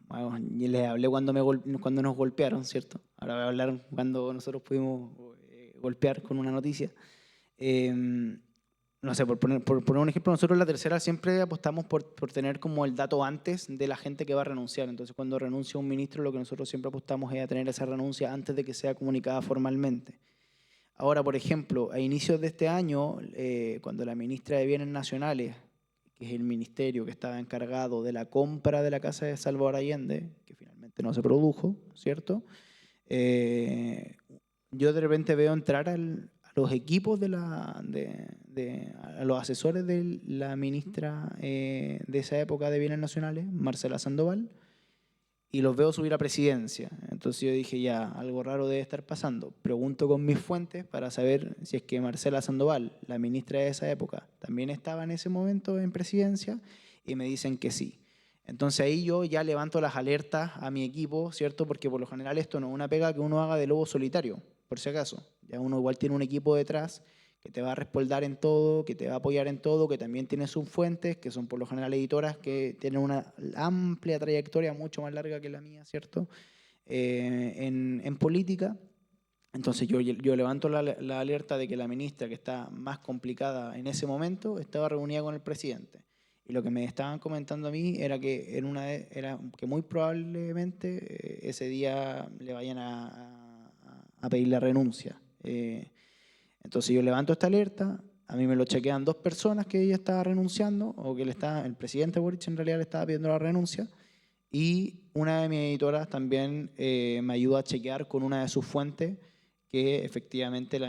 bueno, les hablé cuando nos golpearon, ¿cierto? Ahora voy a hablar cuando nosotros pudimos golpear con una noticia. No sé, por poner un ejemplo, nosotros en La Tercera siempre apostamos por tener como el dato antes de la gente que va a renunciar. Entonces, cuando renuncia un ministro, lo que nosotros siempre apostamos es a tener esa renuncia antes de que sea comunicada formalmente. Ahora, por ejemplo, a inicios de este año, cuando la ministra de Bienes Nacionales, que es el ministerio que estaba encargado de la compra de la casa de Salvador Allende, que finalmente no se produjo, ¿cierto? Yo de repente veo entrar a los equipos a los asesores de la ministra de esa época de Bienes Nacionales, Marcela Sandoval, y los veo subir a presidencia. Entonces yo dije, ya, algo raro debe estar pasando. Pregunto con mis fuentes para saber si es que Marcela Sandoval, la ministra de esa época, también estaba en ese momento en presidencia, y me dicen que sí. Entonces ahí yo ya levanto las alertas a mi equipo, ¿cierto? Porque por lo general esto no es una pega que uno haga de lobo solitario, por si acaso. Ya uno igual tiene un equipo detrás que te va a respaldar en todo, que te va a apoyar en todo, que también tiene sus fuentes, que son por lo general editoras que tienen una amplia trayectoria, mucho más larga que la mía, ¿cierto? En política. Entonces yo levanto la alerta de que la ministra, que está más complicada en ese momento, estaba reunida con el presidente. Y lo que me estaban comentando a mí era que, era que muy probablemente ese día le vayan a pedir la renuncia. Entonces yo levanto esta alerta, a mí me lo chequean 2 personas que ella estaba renunciando, o que el presidente Boric en realidad le estaba pidiendo la renuncia, y una de mis editoras también me ayuda a chequear con una de sus fuentes que efectivamente la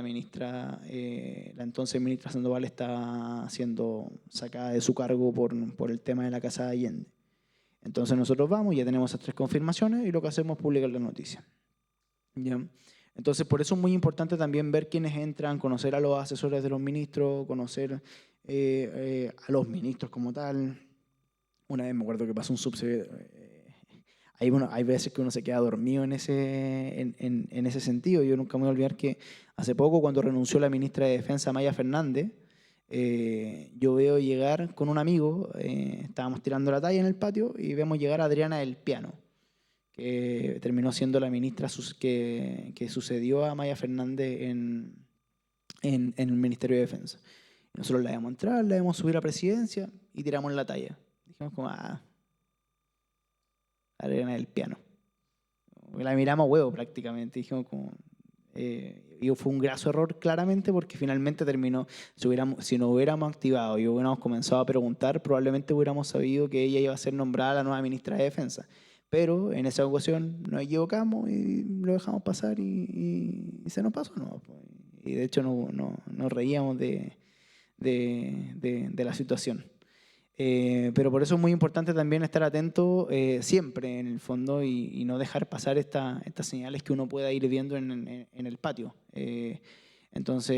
entonces ministra Sandoval está siendo sacada de su cargo por el tema de la casa de Allende. Entonces nosotros vamos, ya tenemos esas 3 confirmaciones y lo que hacemos es publicar la noticia. ¿Ya? Entonces, por eso es muy importante también ver quiénes entran, conocer a los asesores de los ministros, conocer a los ministros como tal. Una vez me acuerdo que pasó un subsecretario. Hay veces que uno se queda dormido en ese sentido. Yo nunca me voy a olvidar que hace poco, cuando renunció la ministra de Defensa, Maya Fernández, yo veo llegar con un amigo, estábamos tirando la talla en el patio y vemos llegar a Adriana del Piano, que terminó siendo la ministra que sucedió a Maya Fernández en el Ministerio de Defensa. Y nosotros la debemos entrar, la debemos subir a presidencia y tiramos la talla. Dijimos como, Adriana del Piano. La miramos a huevo prácticamente. Dijimos como, y fue un graso error claramente, porque finalmente terminó, si nos hubiéramos activado y hubiéramos comenzado a preguntar, probablemente hubiéramos sabido que ella iba a ser nombrada la nueva ministra de Defensa. Pero en esa ocasión nos equivocamos y lo dejamos pasar y se nos pasó, ¿no? Y de hecho nos reíamos de la situación. Pero por eso es muy importante también estar atento siempre en el fondo y no dejar pasar estas señales que uno pueda ir viendo en el patio. Entonces,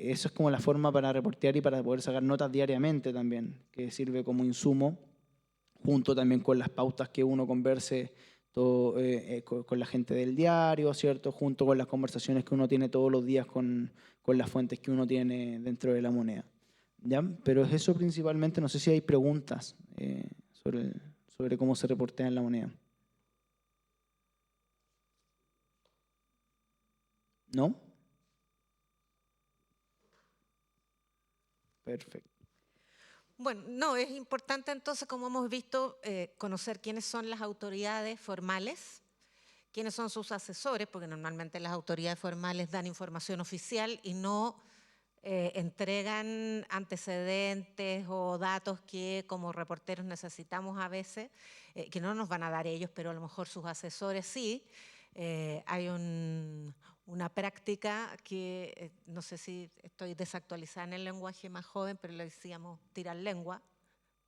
eso es como la forma para reportear y para poder sacar notas diariamente también, que sirve como insumo, junto también con las pautas que uno converse con la gente del diario, ¿cierto? Junto con las conversaciones que uno tiene todos los días con las fuentes que uno tiene dentro de La Moneda. ¿Ya? Pero es eso principalmente. No sé si hay preguntas sobre cómo se reportea en La Moneda. ¿No? Perfecto. Bueno, no, es importante entonces, como hemos visto, conocer quiénes son las autoridades formales, quiénes son sus asesores, porque normalmente las autoridades formales dan información oficial y no entregan antecedentes o datos que como reporteros necesitamos a veces, que no nos van a dar ellos, pero a lo mejor sus asesores sí. Hay una práctica que, no sé si estoy desactualizada en el lenguaje más joven, pero le decíamos tirar lengua,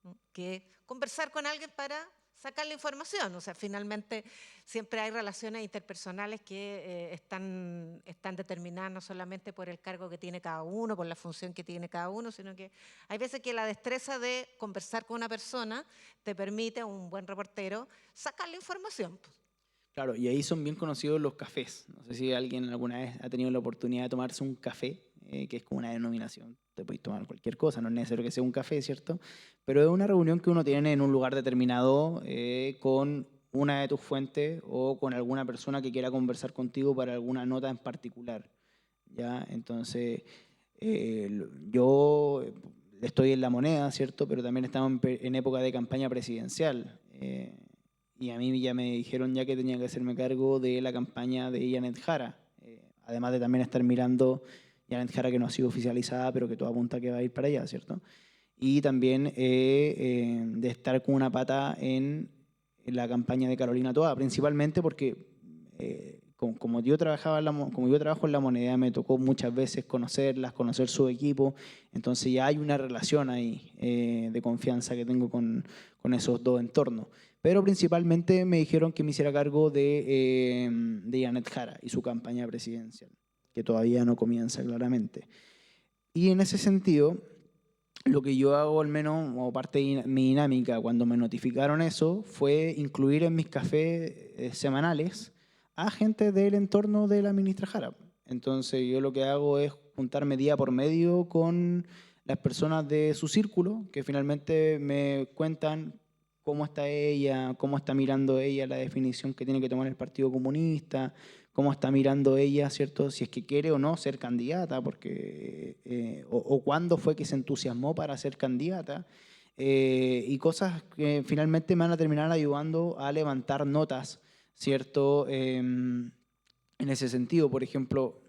¿no? Que conversar con alguien para sacar la información. O sea, finalmente siempre hay relaciones interpersonales que están determinadas no solamente por el cargo que tiene cada uno, por la función que tiene cada uno, sino que hay veces que la destreza de conversar con una persona te permite, a un buen reportero, sacar la información. Claro, y ahí son bien conocidos los cafés. No sé si alguien alguna vez ha tenido la oportunidad de tomarse un café, que es como una denominación. Te podéis tomar cualquier cosa, no es necesario que sea un café, ¿cierto? Pero es una reunión que uno tiene en un lugar determinado con una de tus fuentes o con alguna persona que quiera conversar contigo para alguna nota en particular, ¿ya? Entonces, yo estoy en La Moneda, ¿cierto? Pero también estamos en época de campaña presidencial. Y a mí ya me dijeron ya que tenía que hacerme cargo de la campaña de Janet Jara, además de también estar mirando Janet Jara, que no ha sido oficializada, pero que todo apunta que va a ir para allá, ¿cierto? Y también de estar con una pata en la campaña de Carolina Toa, principalmente porque como yo trabajo en La Moneda, me tocó muchas veces conocerlas, conocer su equipo, entonces ya hay una relación ahí de confianza que tengo con esos dos entornos. Pero principalmente me dijeron que me hiciera cargo de Janet Jara y su campaña presidencial, que todavía no comienza claramente. Y en ese sentido, lo que yo hago, al menos como parte de mi dinámica, cuando me notificaron eso, fue incluir en mis cafés semanales a gente del entorno de la ministra Jara. Entonces yo lo que hago es juntarme día por medio con las personas de su círculo, que finalmente me cuentan cómo está ella, cómo está mirando ella la definición que tiene que tomar el Partido Comunista, cómo está mirando ella, ¿cierto? Si es que quiere o no ser candidata, porque, o cuándo fue que se entusiasmó para ser candidata, y cosas que finalmente me van a terminar ayudando a levantar notas, ¿cierto? En ese sentido, por ejemplo,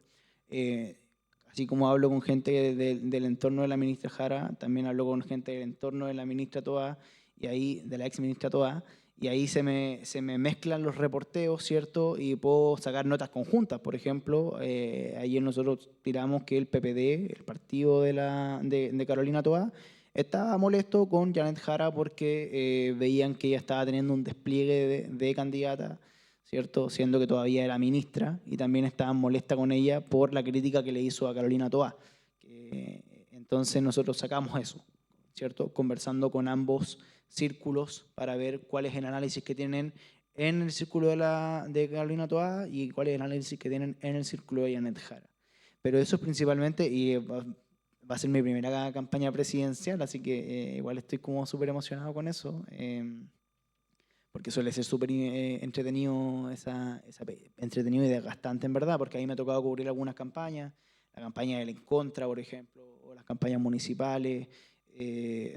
así como hablo con gente del entorno de la ministra Jara, también hablo con gente del entorno de la ministra Toa, y ahí, de la ex ministra Toa, y ahí se me mezclan los reporteos, ¿cierto? Y puedo sacar notas conjuntas. Por ejemplo, ayer nosotros tiramos que el PPD, el partido de Carolina Toa, estaba molesto con Janet Jara porque veían que ella estaba teniendo un despliegue de candidata ¿cierto? Siendo que todavía era ministra y también estaba molesta con ella por la crítica que le hizo a Carolina Toá. Entonces nosotros sacamos eso, ¿cierto? Conversando con ambos círculos para ver cuál es el análisis que tienen en el círculo de Carolina Toá y cuál es el análisis que tienen en el círculo de Janet Jara. Pero eso es principalmente, y va a ser mi primera campaña presidencial, así que igual estoy como súper emocionado con eso, porque suele ser súper entretenido, entretenido y desgastante en verdad, porque ahí me ha tocado cubrir algunas campañas, la campaña del En Contra, por ejemplo, o las campañas municipales,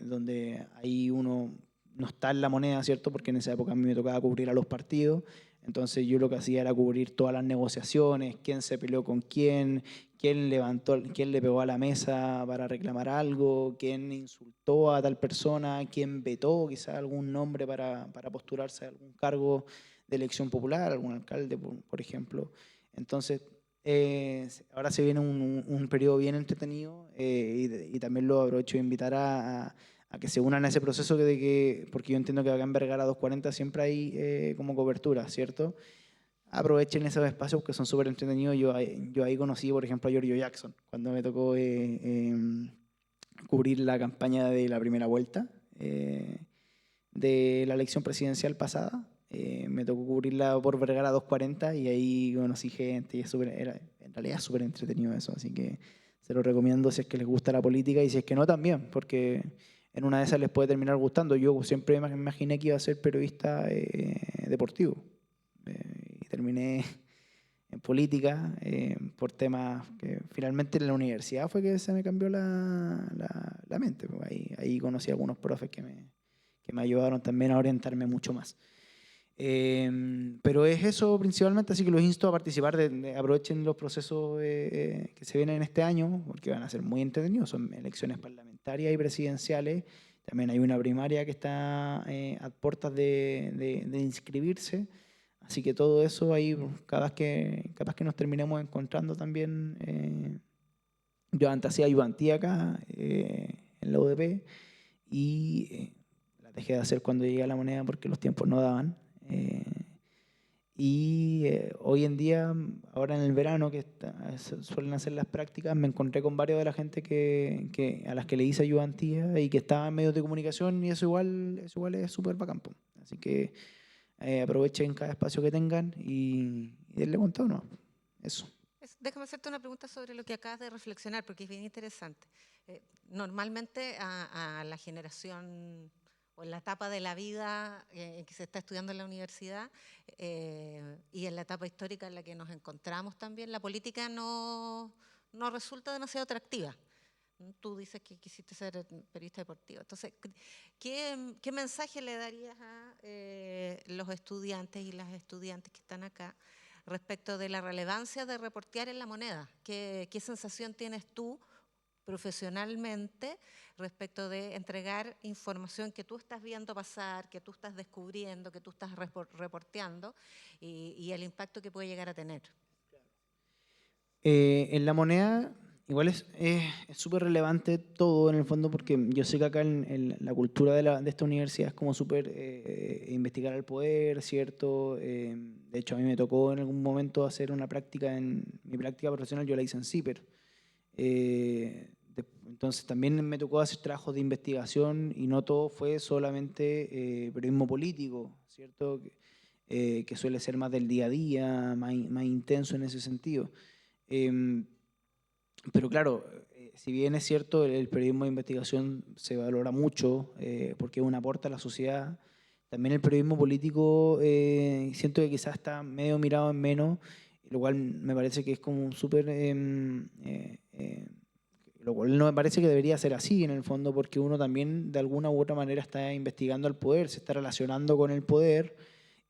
donde ahí uno no está en la moneda, ¿cierto? Porque en esa época a mí me tocaba cubrir a los partidos, entonces yo lo que hacía era cubrir todas las negociaciones, quién se peleó con quién le pegó a la mesa para reclamar algo, quién insultó a tal persona, quién vetó quizás algún nombre para postularse a algún cargo de elección popular, algún alcalde, por ejemplo. Entonces, ahora se viene un periodo bien entretenido y también lo aprovecho de invitar a que se unan a ese proceso porque yo entiendo que acá en Vergara 240 siempre hay como cobertura, ¿cierto? Aprovechen esos espacios que son súper entretenidos. Yo ahí conocí, por ejemplo, a Giorgio Jackson, cuando me tocó cubrir la campaña de la primera vuelta de la elección presidencial pasada. Me tocó cubrirla por Vergara 240 y ahí conocí gente y en realidad es súper entretenido eso, así que se lo recomiendo si es que les gusta la política y si es que no también, porque en una de esas les puede terminar gustando. Yo siempre me imaginé que iba a ser periodista deportivo y terminé en política por temas que finalmente en la universidad fue que se me cambió la mente. Ahí conocí a algunos profes que me ayudaron también a orientarme mucho más. Pero es eso principalmente, así que los insto a participar, aprovechen los procesos que se vienen este año, porque van a ser muy entretenidos, son elecciones parlamentarias y presidenciales, también hay una primaria que está a puertas de inscribirse, así que todo eso ahí, capaz que nos terminemos encontrando también. Yo antes hacía ayudantía acá en la UDP y la dejé de hacer cuando llegué a La Moneda porque los tiempos no daban. Hoy en día, ahora en el verano, que suelen hacer las prácticas, me encontré con varios de la gente a las que le hice ayudantía y que estaban en medios de comunicación y eso igual es súper bacán. Así que aprovechen cada espacio que tengan y denle con todo, ¿no? Eso. Déjame hacerte una pregunta sobre lo que acabas de reflexionar, porque es bien interesante. Normalmente a la generación o en la etapa de la vida en que se está estudiando en la universidad y en la etapa histórica en la que nos encontramos también, la política no resulta demasiado atractiva. Tú dices que quisiste ser periodista deportivo. Entonces, ¿qué mensaje le darías a los estudiantes y las estudiantes que están acá respecto de la relevancia de reportear en La Moneda? ¿Qué sensación tienes tú profesionalmente respecto de entregar información que tú estás viendo pasar, que tú estás descubriendo, que tú estás reporteando y el impacto que puede llegar a tener? En La Moneda igual es súper relevante todo en el fondo, porque yo sé que acá en la cultura de esta universidad es como súper investigar al poder, ¿cierto? De hecho, a mí me tocó en algún momento hacer una práctica, mi práctica profesional yo la hice en CIPER. Entonces también me tocó hacer trabajos de investigación y no todo fue solamente periodismo político, ¿cierto? Que suele ser más del día a día, más intenso en ese sentido. Pero claro, si bien es cierto, el periodismo de investigación se valora mucho porque es un aporte a la sociedad, también el periodismo político siento que quizás está medio mirado en menos, lo cual me parece que es como súper... lo cual no me parece que debería ser así en el fondo, porque uno también de alguna u otra manera está investigando al poder, se está relacionando con el poder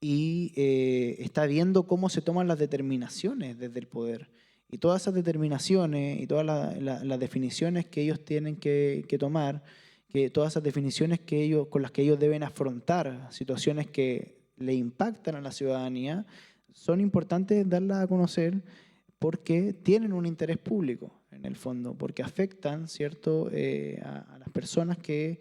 y está viendo cómo se toman las determinaciones desde el poder. Y todas esas determinaciones y todas las definiciones que ellos tienen que tomar, que todas esas definiciones con las que ellos deben afrontar situaciones que le impactan a la ciudadanía, son importantes darlas a conocer porque tienen un interés público en el fondo, porque afectan, ¿cierto?, a las personas que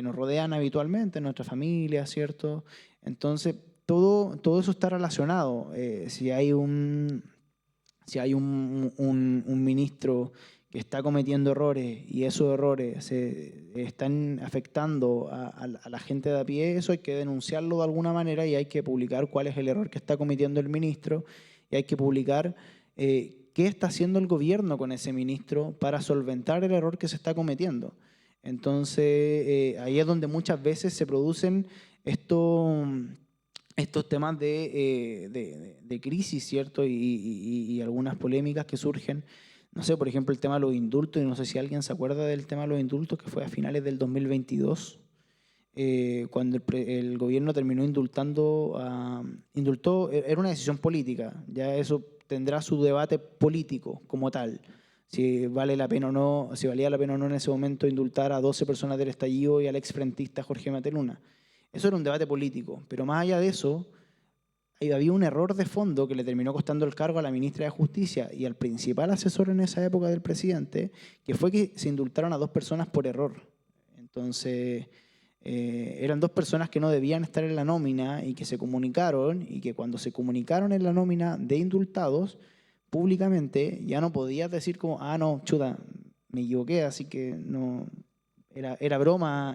nos rodean habitualmente, nuestra familia, ¿cierto? Entonces, todo eso está relacionado. Si hay un ministro que está cometiendo errores y esos errores se están afectando a la gente de a pie, eso hay que denunciarlo de alguna manera y hay que publicar cuál es el error que está cometiendo el ministro y hay que publicar qué está haciendo el gobierno con ese ministro para solventar el error que se está cometiendo. Entonces, ahí es donde muchas veces se producen estos temas de crisis, ¿cierto? Y algunas polémicas que surgen. No sé, por ejemplo, el tema de los indultos, y no sé si alguien se acuerda del tema de los indultos, que fue a finales del 2022, cuando el gobierno terminó indultó, era una decisión política, ya eso tendrá su debate político como tal, si vale la pena o no, si valía la pena o no en ese momento indultar a 12 personas del estallido y al exfrentista Jorge Mateluna. Eso era un debate político, pero más allá de eso, ahí había un error de fondo que le terminó costando el cargo a la ministra de Justicia y al principal asesor en esa época del presidente, que fue que se indultaron a 2 personas por error. Entonces, eran 2 personas que no debían estar en la nómina y que se comunicaron, y que cuando se comunicaron en la nómina de indultados, públicamente, ya no podías decir como, ah, no, chuta, me equivoqué, así que no, era broma,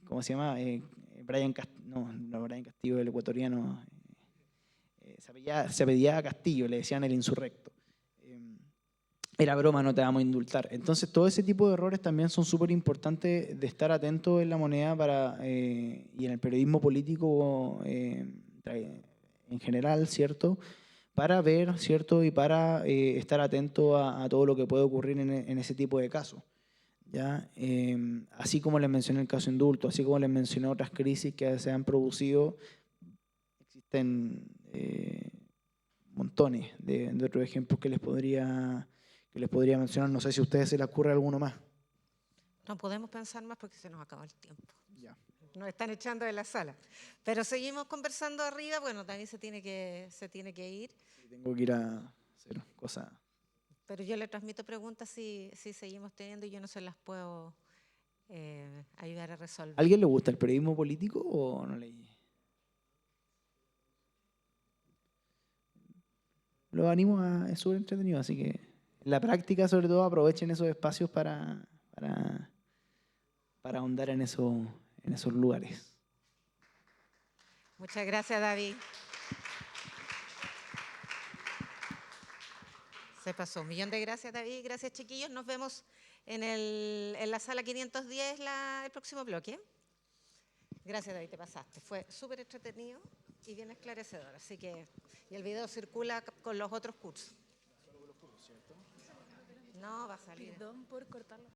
¿cómo se llama? Brian Castillo, el ecuatoriano, se apellidaba Castillo, le decían el insurrecto. Era broma, no te vamos a indultar. Entonces, todo ese tipo de errores también son súper importantes de estar atentos en La Moneda y en el periodismo político en general, ¿cierto? Para ver, ¿cierto? Y para estar atento a todo lo que puede ocurrir en ese tipo de casos. ¿Ya? Así como les mencioné el caso indulto, así como les mencioné otras crisis que se han producido, existen montones de otros ejemplos que les podría mencionar. No sé si a ustedes se les ocurre alguno más. No podemos pensar más porque se nos acaba el tiempo. Ya. Nos están echando de la sala. Pero seguimos conversando arriba. Bueno, también se tiene que ir. Tengo que ir a hacer cosas. Pero yo le transmito preguntas si seguimos teniendo y yo no se las puedo ayudar a resolver. ¿A alguien le gusta el periodismo político o no le? Los animo es súper entretenido, así que en la práctica, sobre todo, aprovechen esos espacios para ahondar en esos lugares. Muchas gracias, David. Se pasó. Un millón de gracias, David. Gracias, chiquillos. Nos vemos en la sala 510 el próximo bloque. Gracias, David, te pasaste. Fue súper entretenido y bien esclarecedor. Así que, y el video circula con los otros cursos. No, va a salir. Perdón por cortarlo.